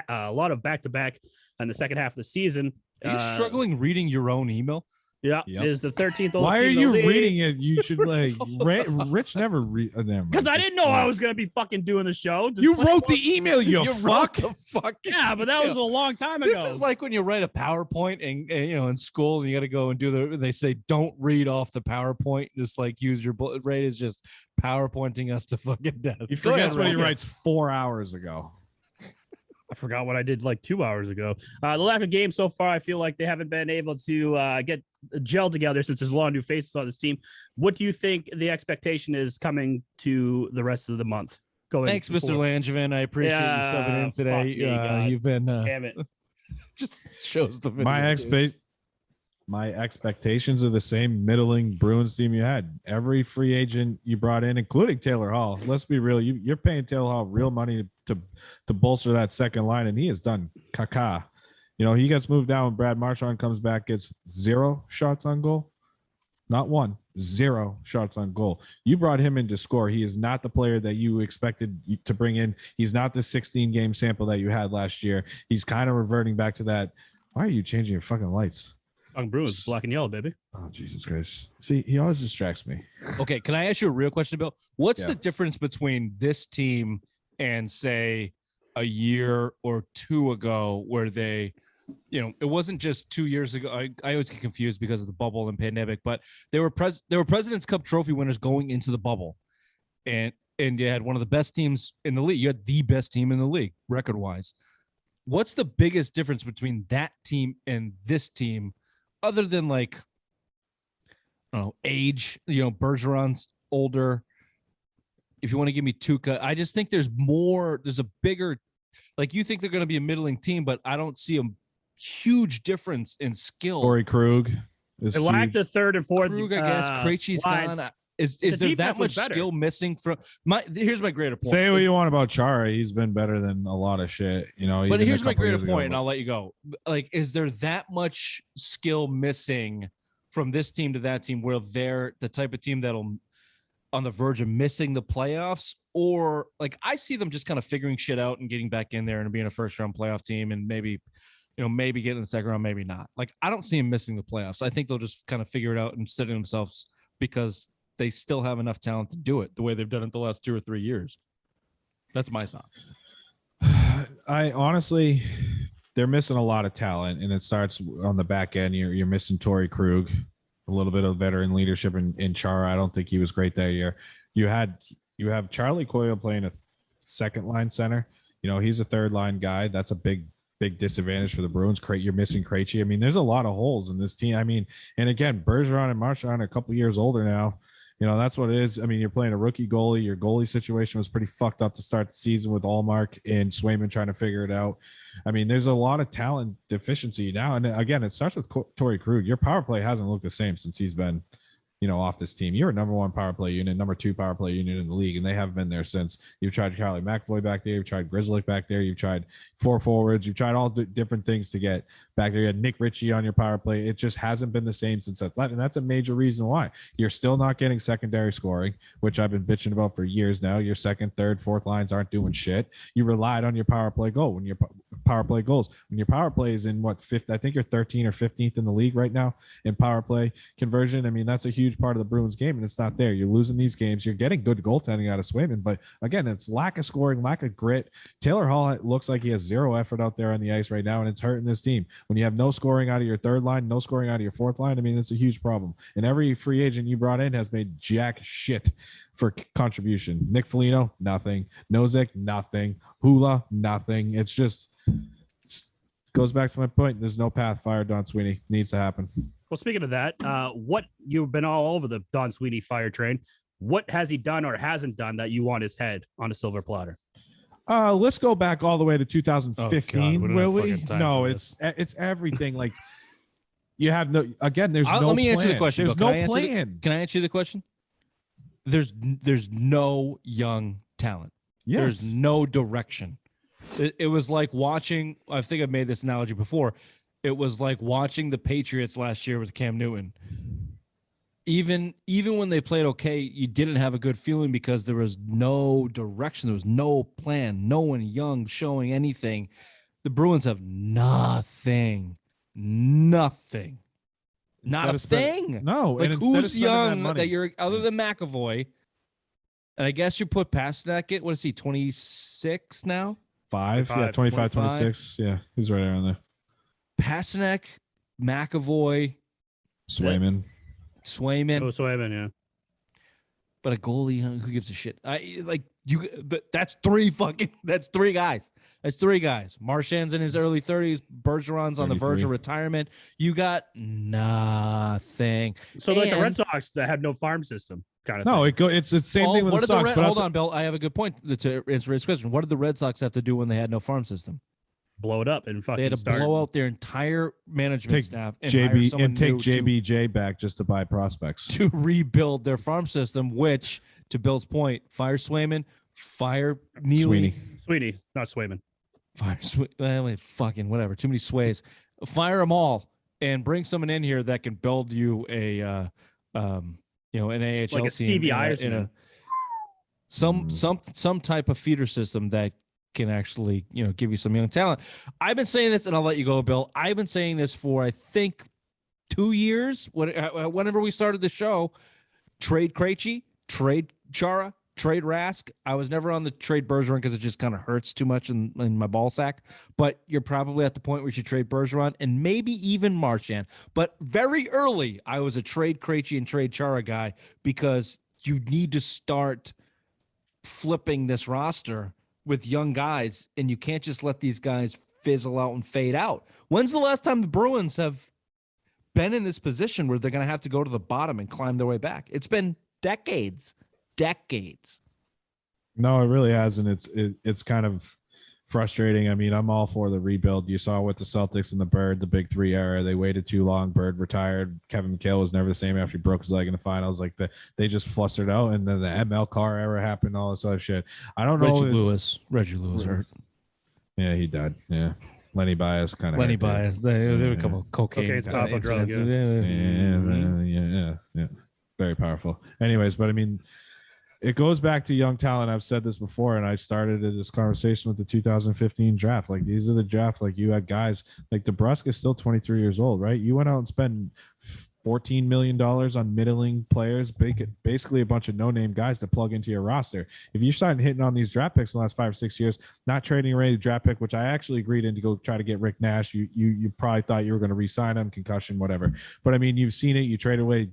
a lot of back-to-back in the second half of the season. Are you struggling reading your own email? Yeah, Yep. is the 13th. Why are you reading it? You should like Rich never read. Because I didn't know I was gonna be fucking doing the show. You wrote the email, you fuck. The fuck. Yeah, but that was a long time ago. This is like when you write a PowerPoint and you know in school and you got to go and do they say don't read off the PowerPoint, just like use your bullet. Ray is just PowerPointing us to fucking death. You forget what he writes 4 hours ago. I forgot what I did like 2 hours ago. The lack of games so far, I feel like they haven't been able to get gelled together since there's a lot of new faces on this team. What do you think the expectation is coming to the rest of the month? Thanks, Mr. Langevin. I appreciate you subbing in today. You've been damn it. Just shows the video. My expectations are the same middling Bruins team you had. Every free agent you brought in, including Taylor Hall. Let's be real. You're paying Taylor Hall real money to bolster that second line, and he has done caca. You know, he gets moved down when Brad Marchand comes back, gets 0 shots on goal. Not 1, 0 shots on goal. You brought him in to score. He is not the player that you expected to bring in. He's not the 16-game sample that you had last year. He's kind of reverting back to that. Why are you changing your fucking lights? Bruins, black and yellow, baby. Oh, Jesus Christ. See, he always distracts me. Okay, can I ask you a real question, Bill? What's the difference between this team and, say, a year or two ago where they, you know, it wasn't just 2 years ago. I always get confused because of the bubble and pandemic, but they were President's Cup trophy winners going into the bubble. And you had one of the best teams in the league. You had the best team in the league, record-wise. What's the biggest difference between that team and this team? Other than like, I don't know, age, you know, Bergeron's older. If you want to give me Tuukka, I just think there's a bigger, like you think they're going to be a middling team, but I don't see a huge difference in skill. Torrey Krug is they lack the third and fourth. Krug, I guess. Krejci's gone. Is there that much skill missing from here's my greater point. Say what you want about Chara. He's been better than a lot of shit, you know. But here's my greater point, and I'll let you go. Like, is there that much skill missing from this team to that team where they're the type of team that'll on the verge of missing the playoffs? Or like I see them just kind of figuring shit out and getting back in there and being a first round playoff team and maybe get in the second round, maybe not. Like I don't see them missing the playoffs. I think they'll just kind of figure it out and setting themselves because they still have enough talent to do it the way they've done it the last 2 or 3 years. That's my thought. I honestly, they're missing a lot of talent, and it starts on the back end. You're missing Torrey Krug, a little bit of veteran leadership in Chara. I don't think he was great that year. You have Charlie Coyle playing a second line center. You know, he's a third line guy. That's a big disadvantage for the Bruins. You're missing Krejci. I mean, there's a lot of holes in this team. I mean, and again, Bergeron and Marchand are a couple years older now. You know, that's what it is. I mean, you're playing a rookie goalie. Your goalie situation was pretty fucked up to start the season with Allmark and Swayman trying to figure it out. I mean, there's a lot of talent deficiency now. And again, it starts with Torrey Krug. Your power play hasn't looked the same since he's been, you know, off this team. You're a number 1 power play unit, number 2 power play unit in the league, and they haven't been there since. You've tried Charlie McAvoy back there. You've tried Grzelcyk back there. You've tried 4 forwards. You've tried all different things to get back there. You had Nick Ritchie on your power play. It just hasn't been the same since that. And that's a major reason why. You're still not getting secondary scoring, which I've been bitching about for years now. Your second, third, fourth lines aren't doing shit. You relied on your power play goal when your power play goals. When your power play is in fifth, I think you're 13 or 15th in the league right now in power play conversion. I mean, that's a huge part of the Bruins game, and it's not there. You're losing these games. You're getting good goaltending out of Swayman, but again, it's lack of scoring, lack of grit. Taylor Hall looks like he has 0 effort out there on the ice right now, and it's hurting this team. When you have no scoring out of your third line, no scoring out of your fourth line, I mean, it's a huge problem. And every free agent you brought in has made jack shit for contribution. Nick Foligno, nothing. Nosek, nothing. Hula, nothing. It's just goes back to my point. There's no path. Fire Don Sweeney. Needs to happen. Well, speaking of that, what you've been all over the Don Sweeney fire train. What has he done or hasn't done that you want his head on a silver platter? Let's go back all the way to 2015. Will we? No, it's everything. Like you have no. Again, there's no. Let me plan. answer the question. There's no plan. Can I answer the question? There's no young talent. Yes. There's no direction. It was like watching. I think I've made this analogy before. It was like watching the Patriots last year with Cam Newton. Even when they played okay, you didn't have a good feeling because there was no direction. There was no plan. No one young showing anything. The Bruins have nothing. Not a thing. No, like and instead of who's spending young money, that you're other than McAvoy, and I guess you put Pasternak at what is he 26 now? 25, 26. Yeah, he's right around there. Pasternak, McAvoy, Swayman. Oh, Swayman, yeah. But a goalie, who gives a shit? That's three guys. That's three guys. Marchand's in his early 30s. Bergeron's on the verge of retirement. You got nothing. So like the Red Sox that have no farm system kind of thing. It's the same thing with the Sox. Hold on, Bill. I have a good point to answer his question. What did the Red Sox have to do when they had no farm system? Blow it up and fucking they had to blow out their entire management staff and take JBJ back just to buy prospects to rebuild their farm system. Which, to Bill's point, fire Swayman, fire Neely. Sweeney, not Swayman. Fire fucking whatever. Too many sways. Fire them all and bring someone in here that can build you a an AHL like a team Stevie Eisman. Some type of feeder system that can actually, give you some young talent. I've been saying this, and I'll let you go, Bill. I've been saying this for, I think, 2 years. Whenever we started the show, trade Krejci, trade Chara, trade Rask. I was never on the trade Bergeron because it just kind of hurts too much in my ball sack. But you're probably at the point where you should trade Bergeron and maybe even Marchand. But very early, I was a trade Krejci and trade Chara guy because you need to start flipping this roster with young guys, and you can't just let these guys fizzle out and fade out. When's the last time the Bruins have been in this position where they're going to have to go to the bottom and climb their way back? It's been decades. No, it really hasn't. It's kind of frustrating. I mean, I'm all for the rebuild. You saw with the Celtics and the Bird, the big three era, they waited too long. Bird retired. Kevin McHale was never the same after he broke his leg in the finals. Like they just flustered out, and then the ML Carr era happened, all this other shit. I don't know. Reggie Lewis hurt. Yeah, he died. Yeah. Lenny Bias kind of. Lenny Bias. They had a couple of cocaine's powerful drug. Yeah. Very powerful. Anyways, but I mean, it goes back to young talent. I've said this before, and I started this conversation with the 2015 draft. Like, these are the draft. Like, you had guys like DeBrusque is still 23 years old, right? You went out and spent $14 million on middling players, basically a bunch of no-name guys to plug into your roster. If you start hitting on these draft picks in the last 5 or 6 years, not trading away the draft pick, which I actually agreed in to go try to get Rick Nash. You probably thought you were going to re-sign him, concussion, whatever. But I mean, you've seen it. You traded away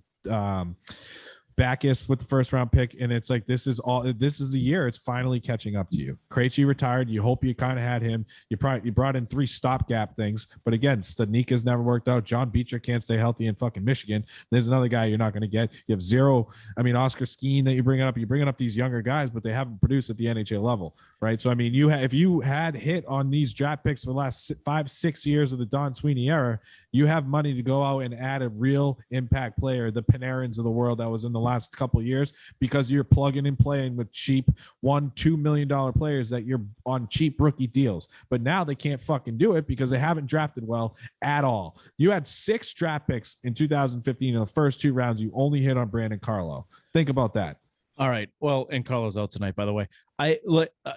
Backus with the first round pick, and it's like this is the year it's finally catching up to you. Krejci retired. You hope you kind of had him. You brought in 3 stopgap things, but again, Stadnika's never worked out. John Beecher can't stay healthy in fucking Michigan. There's another guy you're not going to get. You have zero. I mean, Oscar Skeen that you're bringing up these younger guys, but they haven't produced at the NHL level, right? So I mean, if you had hit on these draft picks for the last 5-6 years of the Don Sweeney era, you have money to go out and add a real impact player, the Panarins of the world that was in the last couple of years, because you're plugging and playing with cheap $1-2 million players that you're on cheap rookie deals. But now they can't fucking do it because they haven't drafted well at all. You had 6 draft picks in 2015 in the first 2 rounds. You only hit on Brandon Carlo. Think about that. All right. Well, and Carlo's out tonight, by the way.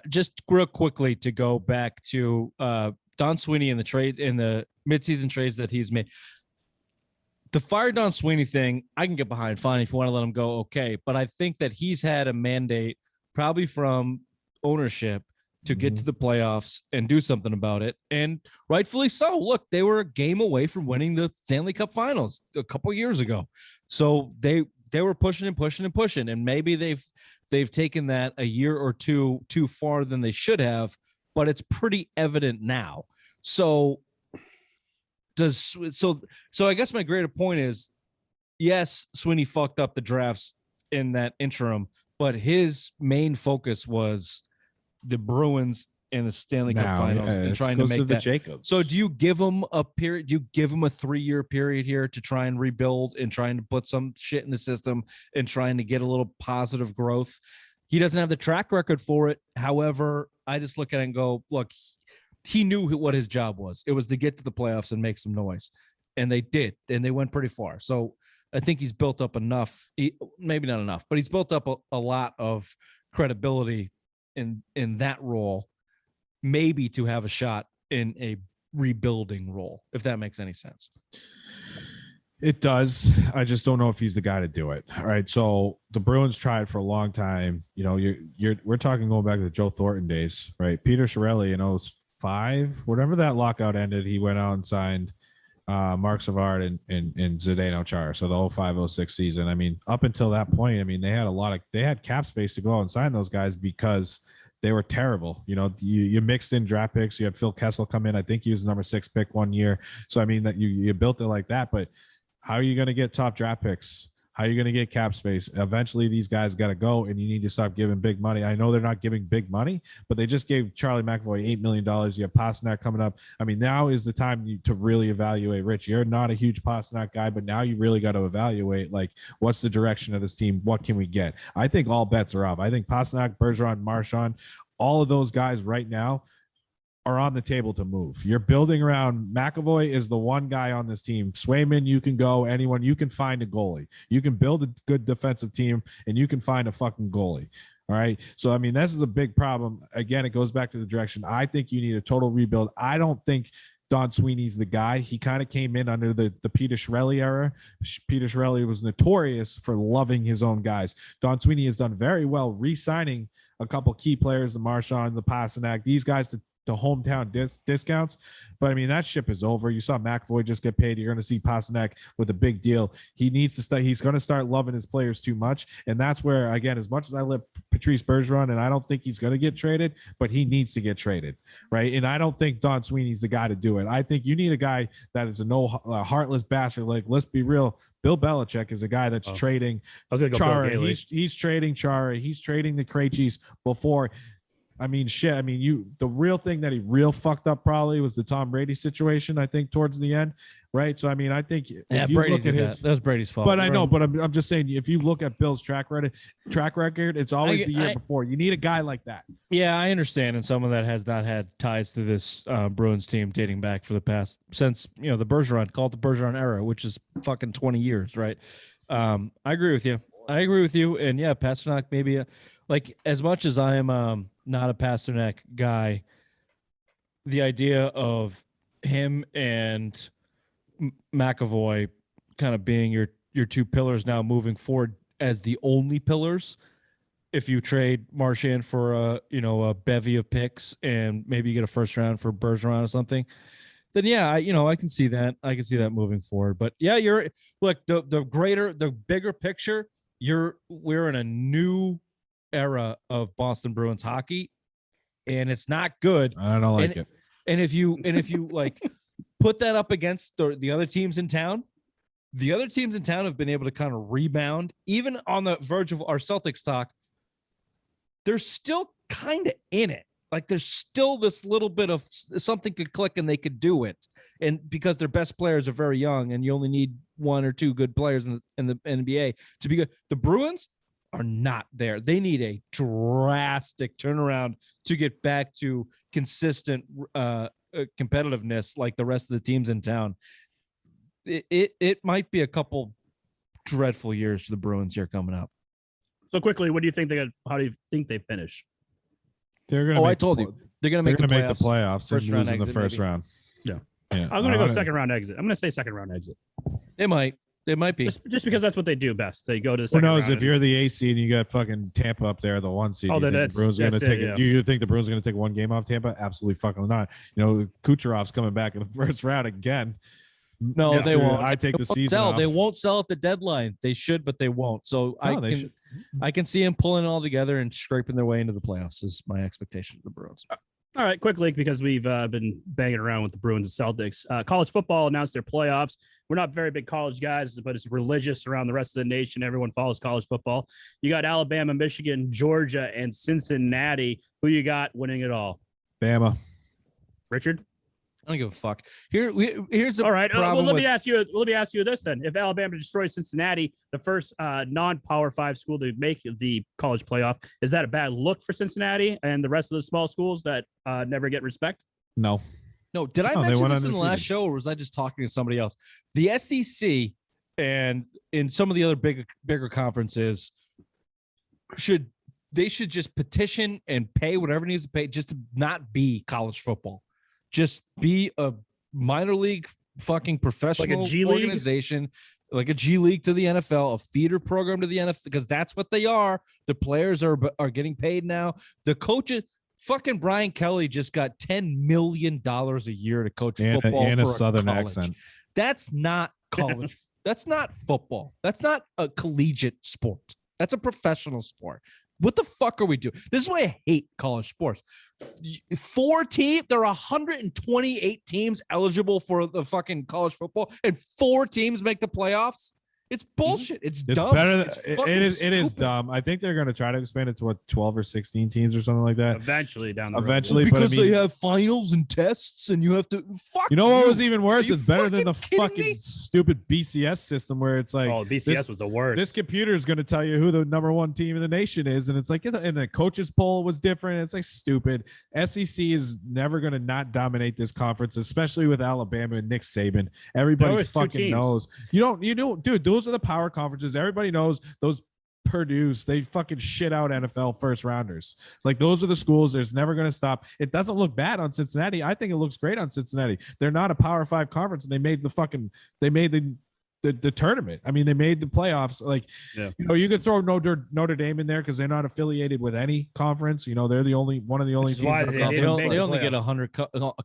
Just real quickly to go back to Don Sweeney in the midseason trades that he's made. The fire Don Sweeney thing, I can get behind. Fine, if you want to let him go, okay. But I think that he's had a mandate, probably from ownership, to get to the playoffs and do something about it, and rightfully so. Look, they were a game away from winning the Stanley Cup Finals a couple years ago, so they were pushing, and maybe they've taken that a year or two too far than they should have. But it's pretty evident now. So I guess my greater point is, yes, Sweeney fucked up the drafts in that interim, but his main focus was the Bruins and the Stanley Cup Finals and trying to make that. Jacobs. So do you give him a period? Do you give him a 3-year period here to try and rebuild and trying to put some shit in the system and trying to get a little positive growth? He doesn't have the track record for it. However, I just look at it and go, look, he knew what his job was. It was to get to the playoffs and make some noise. And they did. And they went pretty far. So I think he's built up enough, maybe not enough, but he's built up a lot of credibility in that role, maybe to have a shot in a rebuilding role, if that makes any sense. It does. I just don't know if he's the guy to do it. All right. So the Bruins tried for a long time. You know, we're talking going back to the Joe Thornton days, right? Peter Chiarelli in 05, whatever that lockout ended, he went out and signed Mark Savard and Zdeno Chara. So the 05-06 season. I mean, up until that point, I mean, they had cap space to go out and sign those guys because they were terrible. You know, you mixed in draft picks. You had Phil Kessel come in. I think he was the number 6 pick one year. So I mean that you built it like that, but how are you going to get top draft picks? How are you going to get cap space? Eventually, these guys got to go, and you need to stop giving big money. I know they're not giving big money, but they just gave Charlie McAvoy $8 million. You have Pasternak coming up. I mean, now is the time to really evaluate. Rich, you're not a huge Pasternak guy, but now you really got to evaluate, like, what's the direction of this team? What can we get? I think all bets are off. I think Pasternak, Bergeron, Marchand, all of those guys right now are on the table to move. You're building around McAvoy is the one guy on this team. Swayman, you can go. Anyone, you can find a goalie. You can build a good defensive team, and you can find a fucking goalie. All right. So, I mean, this is a big problem. Again, it goes back to the direction. I think you need a total rebuild. I don't think Don Sweeney's the guy. He kind of came in under the Peter Chiarelli era. Peter Chiarelli was notorious for loving his own guys. Don Sweeney has done very well re-signing a couple key players, the Marchand, the Pasternak, these guys to hometown discounts. But I mean, that ship is over. You saw McAvoy just get paid. You're going to see Pasternak with a big deal. He needs to start. He's going to start loving his players too much. And that's where, again, as much as I love Patrice Bergeron, and I don't think he's going to get traded, but he needs to get traded. Right. And I don't think Don Sweeney's the guy to do it. I think you need a guy that is a heartless bastard. Like, let's be real. Bill Belichick is a guy that's trading Chara. He's trading Chara. He's trading the Krejcis before. I mean, shit. I mean, the real thing that he real fucked up probably was the Tom Brady situation, I think, towards the end. Right. So, I mean, I think if you Brady look at that was Brady's fault. But I know, but I'm just saying, if you look at Bill's track record, it's always the year before. You need a guy like that. Yeah, I understand. And someone that has not had ties to this Bruins team dating back for the past, since, the call it the Bergeron era, which is fucking 20 years. Right. I agree with you. And yeah, Pasternak, maybe like, as much as I am not a Pasternak guy, the idea of him and McAvoy kind of being your two pillars now moving forward as the only pillars, if you trade Marchand for a bevy of picks and maybe you get a first round for Bergeron or something, then yeah, I can see that. I can see that moving forward. But yeah, the bigger picture, we're in a new era of Boston Bruins hockey, and it's not good. I don't like it. And if you like put that up against the other teams in town, the other teams in town have been able to kind of rebound. Even on the verge of our Celtics talk, they're still kind of in it. Like, there's still this little bit of something could click and they could do it. And because their best players are very young, and you only need one or two good players in the NBA to be good. The Bruins are not there. They need a drastic turnaround to get back to consistent competitiveness like the rest of the teams in town. It might be a couple dreadful years for the Bruins here coming up. So quickly, what do you think how do you think they finish? They're going to I told you. They're going to make the playoffs and lose in the first round. Yeah. I'm going to go second round exit. I'm going to say second round exit. They might be. Just because that's what they do best. They go to the second round. Who knows, if you're the A seed and you got fucking Tampa up there, the 1 seed, you think the Bruins are going to take it? You think the Bruins are going to take one game off Tampa? Absolutely fucking not. Kucherov's coming back in the first round again. No, they won't. I take the season off. They won't sell at the deadline. They should, but they won't. So I can see them pulling it all together and scraping their way into the playoffs is my expectation of the Bruins. All right, quickly, because we've been banging around with the Bruins and Celtics. College football announced their playoffs. We're not very big college guys, but it's religious around the rest of the nation. Everyone follows college football. You got Alabama, Michigan, Georgia, and Cincinnati. Who you got winning it all? Bama. Richard? I don't give a fuck. Here's all right. Well, let me ask you this then. If Alabama destroys Cincinnati, the first non-Power 5 school to make the college playoff, is that a bad look for Cincinnati and the rest of the small schools that never get respect? No. Did I mention this in the last show, or was I just talking to somebody else? The SEC and in some of the other bigger conferences should just petition and pay whatever needs to pay just to not be college football. Just be a minor league fucking professional G League? organization, like a G League to the NFL, a feeder program to the NFL, because that's what they are. The players are getting paid now. The coaches, fucking Brian Kelly just got $10 million a year to coach football and for a Southern college. accent. That's not college. That's not football. That's not a collegiate sport. That's a professional sport. What the fuck are we doing? This is why I hate college sports. 4 teams, there are 128 teams eligible for the fucking college football, and 4 teams make the playoffs. It's bullshit. It's dumb. Better than, It's it is dumb. I think they're going to try to expand it to what, 12 or 16 teams or something like that. Eventually down the road. Eventually, because but I mean, they have finals and tests, and you have to fuck. You know what was even worse? It's better than the kidding fucking me? stupid BCS system where it's like, BCS was the worst. this computer is going to tell you who the number 1 team in the nation is, and it's like, and the coaches poll was different. It's like stupid. SEC is never going to not dominate this conference, especially with Alabama and Nick Saban. Everybody fucking knows. You know, dude. Those are the power conferences. Everybody knows those. Purdue's, they fucking shit out NFL first rounders. Like, those are the schools. There's never going to stop. It doesn't look bad on Cincinnati. I think it looks great on Cincinnati. They're not a Power 5 conference, and they made the tournament. I mean, they made the playoffs. Like, you know, you could throw Notre Dame in there because they're not affiliated with any conference. You know, they're one of the only teams. They only get a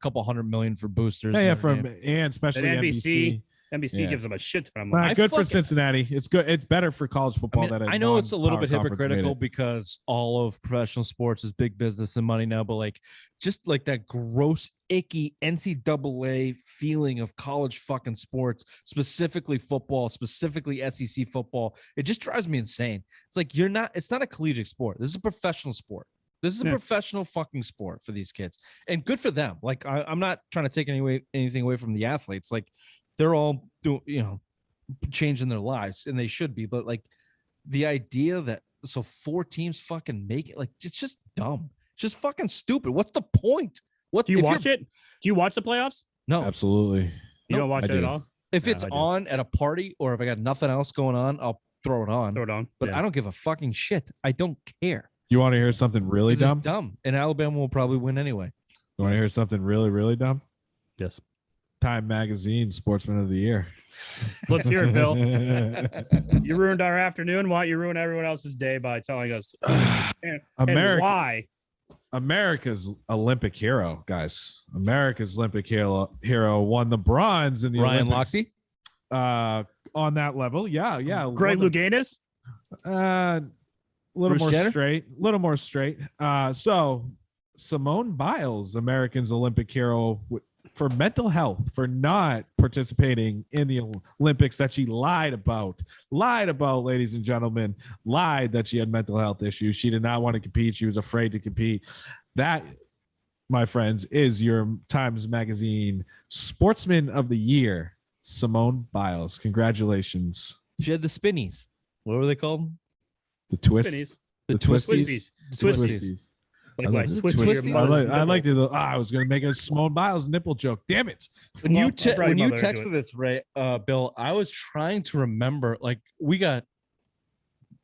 couple $100 million for boosters. Yeah, and especially NBC. NBC gives them a shit ton of money. Good for Cincinnati. It's good. It's better for college football. I know it's a little bit hypocritical because all of professional sports is big business and money now, but like, just like that gross, icky NCAA feeling of college fucking sports, specifically football, specifically SEC football, it just drives me insane. It's like, it's not a collegiate sport. This is a professional sport. This is a professional fucking sport for these kids, and good for them. Like, I'm not trying to take anything away from the athletes. Like, they're all doing, changing their lives, and they should be. But like, the idea that 4 teams fucking make it, like, it's just dumb. It's just fucking stupid. What's the point? Do you watch it? Do you watch the playoffs? No, absolutely. You don't watch it at all? If it's on at a party, or if I got nothing else going on, I'll throw it on. But I don't give a fucking shit. I don't care. You want to hear something really dumb? It's dumb. And Alabama will probably win anyway. You want to hear something really, really dumb? Yes. Time Magazine Sportsman of the Year. Let's hear it, Bill. You ruined our afternoon. Why don't you ruin everyone else's day by telling us and why? America's Olympic hero, guys. America's Olympic hero won the bronze in the Ryan Olympics. On that level, yeah. Greg Louganis? A little more straight. So Simone Biles, Americans Olympic hero for mental health, for not participating in the Olympics that she lied about, ladies and gentlemen, lied that she had mental health issues. She did not want to compete. She was afraid to compete. That, my friends, is your Times Magazine Sportsman of the Year, Simone Biles. Congratulations. She had the spinnies. What were they called? The twists. The twisties. Twisties. I like it. I was going to make a Simone Biles nipple joke. Damn it. When you texted this, Ray, Bill, I was trying to remember, like,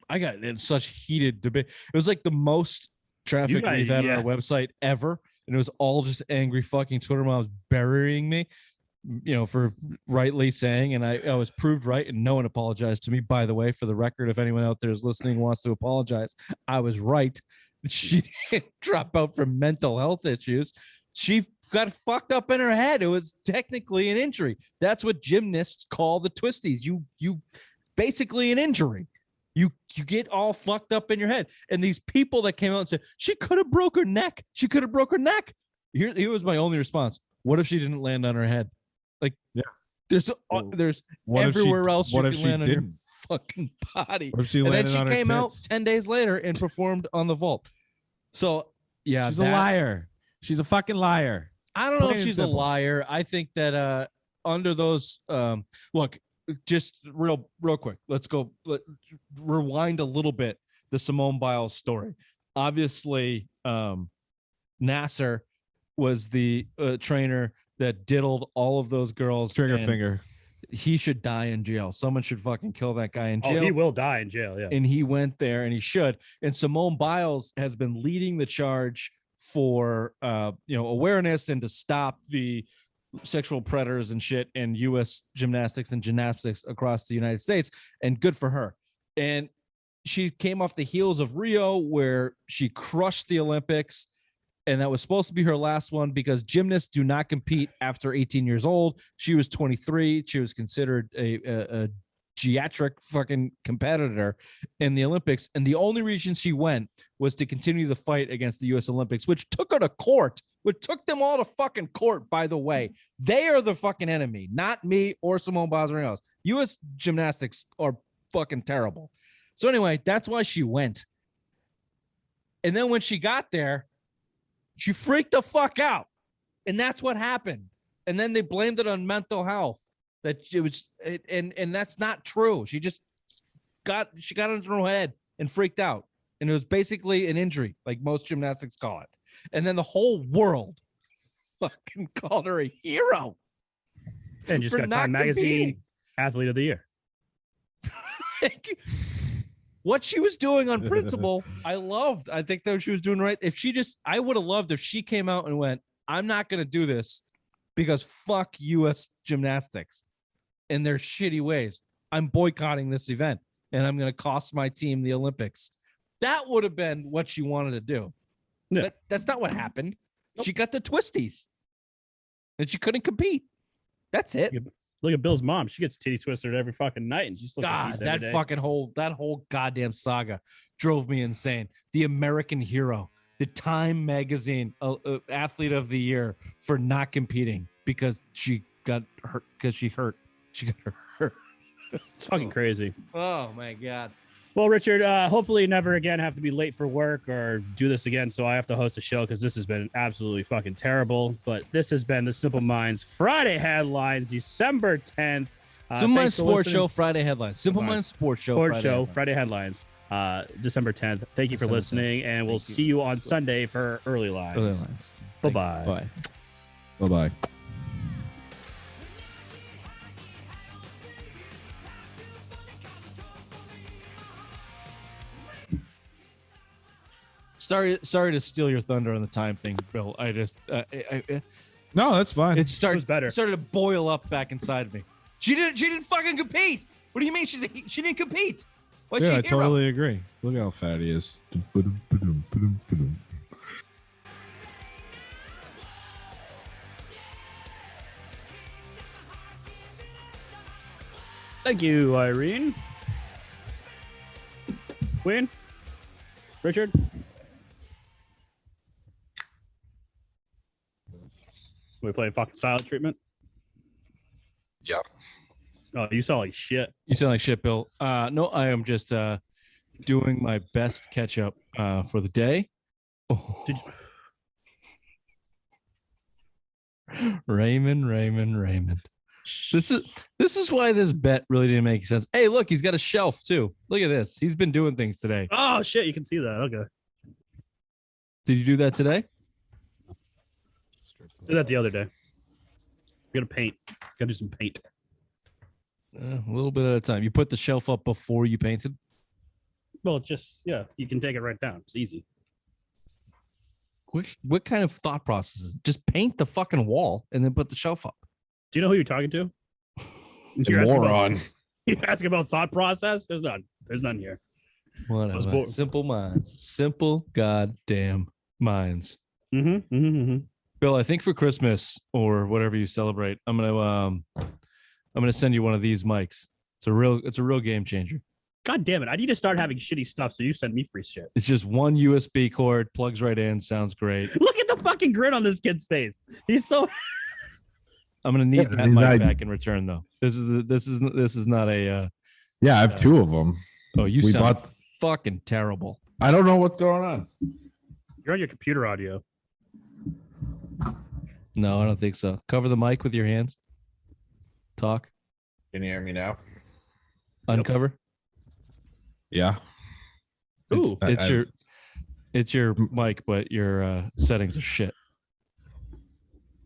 I got in such heated debate. It was like the most traffic we've had on our website ever. And it was all just angry fucking Twitter moms burying me, for rightly saying, and I was proved right, and no one apologized to me, by the way. For the record, if anyone out there is listening wants to apologize, I was right. She didn't drop out from mental health issues. She got fucked up in her head. It was technically an injury. That's what gymnasts call the twisties. You basically an injury. You get all fucked up in your head. And these people that came out and said, she could have broke her neck. She could have broke her neck. Here was my only response. What if she didn't land on her head? Like, there's everywhere else you can land on your fucking body. And then she came out 10 days later and performed on the vault. So, yeah. She's a liar. She's a fucking liar. I don't know if she's a liar. I think that under those, look, just real quick, let's rewind a little bit the Simone Biles story. Obviously, Nasser was the trainer that diddled all of those girls. Trigger finger. He should die in jail. Someone should fucking kill that guy in jail. Oh, he will die in jail, yeah. And he went there, and he should. And Simone Biles has been leading the charge for awareness and to stop the sexual predators and shit in U.S. gymnastics across the United States, and good for her. And she came off the heels of Rio, where she crushed the Olympics, and that was supposed to be her last one because gymnasts do not compete after 18 years old. She was 23. She was considered a geriatric fucking competitor in the Olympics. And the only reason she went was to continue the fight against the U.S. Olympics, which took her to court, which took them all to fucking court, by the way. They are the fucking enemy, not me or Simone Biles or anyone else. U.S. gymnastics are fucking terrible. So anyway, that's why she went. And then when she got there, she freaked the fuck out. And that's what happened. And then they blamed it on mental health. That it was, and that's not true. She got into her head and freaked out. And it was basically an injury, like most gymnastics call it. And then the whole world fucking called her a hero. And just got Time Magazine Athlete of the Year. What she was doing on principle, I loved. I think that she was doing right. I would have loved if she came out and went, I'm not going to do this because fuck U.S. gymnastics and their shitty ways. I'm boycotting this event and I'm going to cost my team the Olympics. That would have been what she wanted to do. Yeah. But that's not what happened. Nope. She got the twisties and she couldn't compete. That's it. Look at Bill's mom. She gets titty twisted every fucking night, and she's God. That whole goddamn saga drove me insane. The American hero, the Time Magazine Athlete of the Year for not competing because she got hurt. She got hurt. It's fucking crazy. Oh my God. Well, Richard, hopefully never again have to be late for work or do this again. So I have to host a show because this has been absolutely fucking terrible. But this has been the Simple Minds Friday headlines, December 10th. Simple Minds Sports Show, Friday headlines. Simple Minds Sports Show, Friday headlines, December 10th. Thank you for listening, and we'll see you on Sunday for Early Lines. Bye-bye. Bye. Bye-bye. Sorry to steal your thunder on the time thing, Bill. I just no, that's fine. It started to boil up back inside of me. She didn't fucking compete. What do you mean she didn't compete? What's I totally agree. Look how fat he is. Thank you, Irene. Quinn? Richard? We play fucking silent treatment? Yeah. Oh, you sound like shit. You sound like shit, Bill. No, I am just doing my best catch up for the day. Oh. Raymond. This is why this bet really didn't make sense. Hey, look, he's got a shelf too. Look at this. He's been doing things today. Oh shit, you can see that. Okay. Did you do that today? Did that the other day. Gotta paint. Gotta do some paint. A little bit at a time. You put the shelf up before you painted? Well, you can take it right down. It's easy. What kind of thought process is it? Just paint the fucking wall and then put the shelf up. Do you know who you're talking to? You're moron. You're asking about thought process? There's none here. Whatever. Simple minds. Simple goddamn minds. Mm-hmm. Bill, I think for Christmas or whatever you celebrate, I'm gonna send you one of these mics. It's a real game changer. God damn it! I need to start having shitty stuff so you send me free shit. It's just one USB cord, plugs right in, sounds great. Look at the fucking grin on this kid's face. He's so. I'm gonna need that mic back in return, though. This is not a. Yeah, I have two of them. Oh, you sound fucking terrible. I don't know what's going on. You're on your computer audio. No, I don't think so. Cover the mic with your hands. Talk. Can you hear me now? Uncover. Yeah. Ooh, it's your mic, but your settings are shit.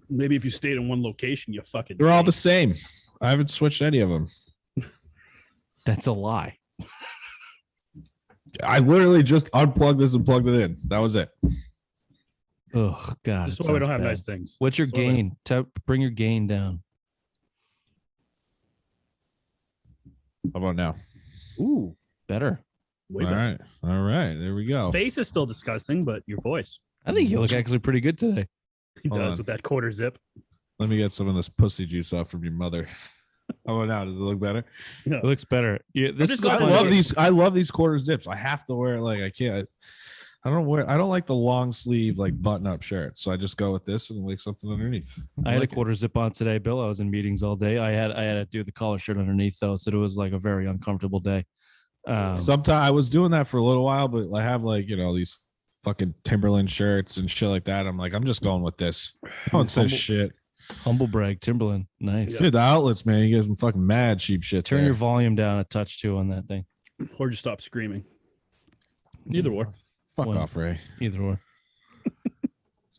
Maybe if you stayed in one location, you fucking. They're all the same. I haven't switched any of them. That's a lie. I literally just unplugged this and plugged it in. That was it. Oh God, This it is why we sounds don't have bad. nice things. What's your That's why we- gain? Bring your gain down. How about now? Ooh, Better. way All better. right. All right. There we go. Face is still disgusting, but your voice. I think you look actually pretty good today. He Hold does on. with that quarter zip. Let me get some of this pussy juice off from your mother. How about now? Does it look better? It looks better. Yeah, this just is a glad I fun love game. these. I love these quarter zips. I have to wear it. Like I can't. I don't like the long sleeve like button up shirts. So I just go with this and like something underneath. I had a like it. quarter zip on today, Bill. I was in meetings all day. I had to do the collar shirt underneath though, so it was like a very uncomfortable day. Sometimes I was doing that for a little while, but I have like these fucking Timberland shirts and shit like that. I'm like, I'm just going with this. No one says Humble- shit. Humble brag, Timberland. Nice. Dude, the outlets, man. You guys some fucking mad cheap shit. Turn there. your volume down a touch too on that thing. Or just stop screaming. Either or. Fuck Well, off, Ray. Either or.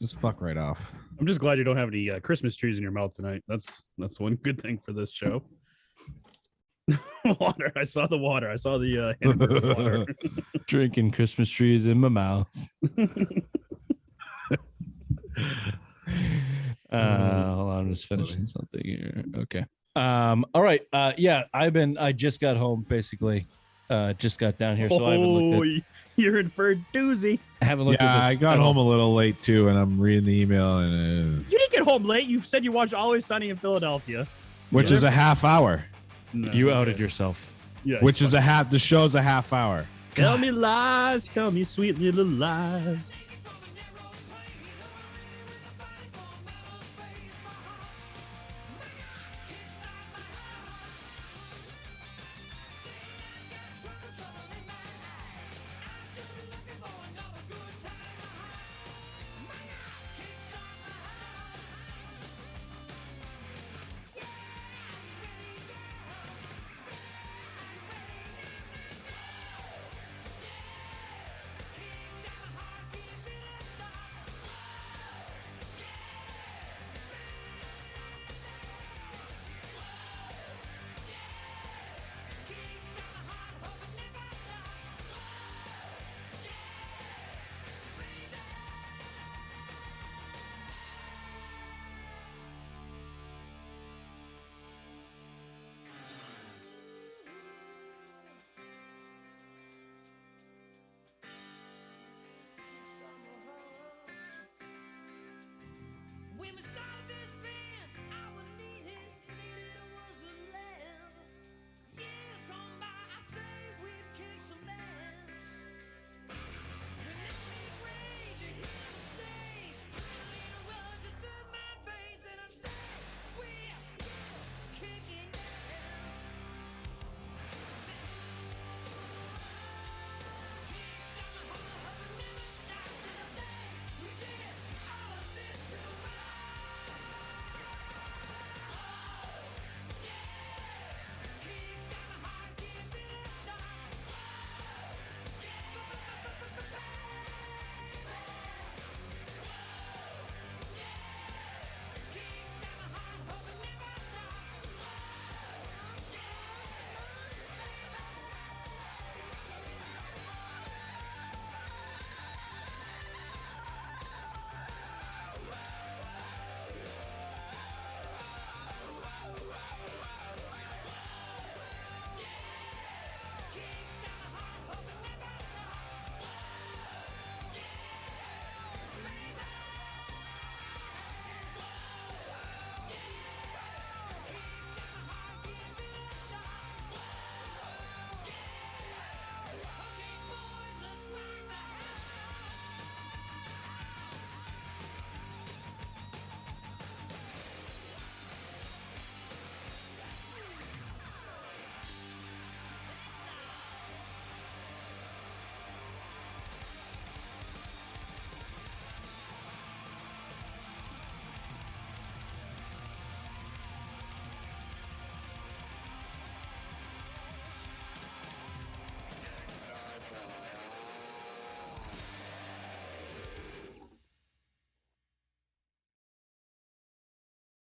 Just fuck right off. I'm just glad you don't have any Christmas trees in your mouth tonight. That's one good thing for this show. Water. I saw the water. I saw the hamburger water. Drinking Christmas trees in my mouth. Hold on, I'm just finishing something here. Okay. All right. Yeah, I just got home basically. Just got down here, so I haven't looked at, You're in for a doozy. I haven't looked Yeah, at this. I got at all. home a little late too, and I'm reading the email, and You didn't get home late. You said you watched Always Sunny in Philadelphia. which is a half hour. No, You outed yourself. Yeah. Which is a half. The show's a half hour. Tell me lies. Tell me sweet little lies.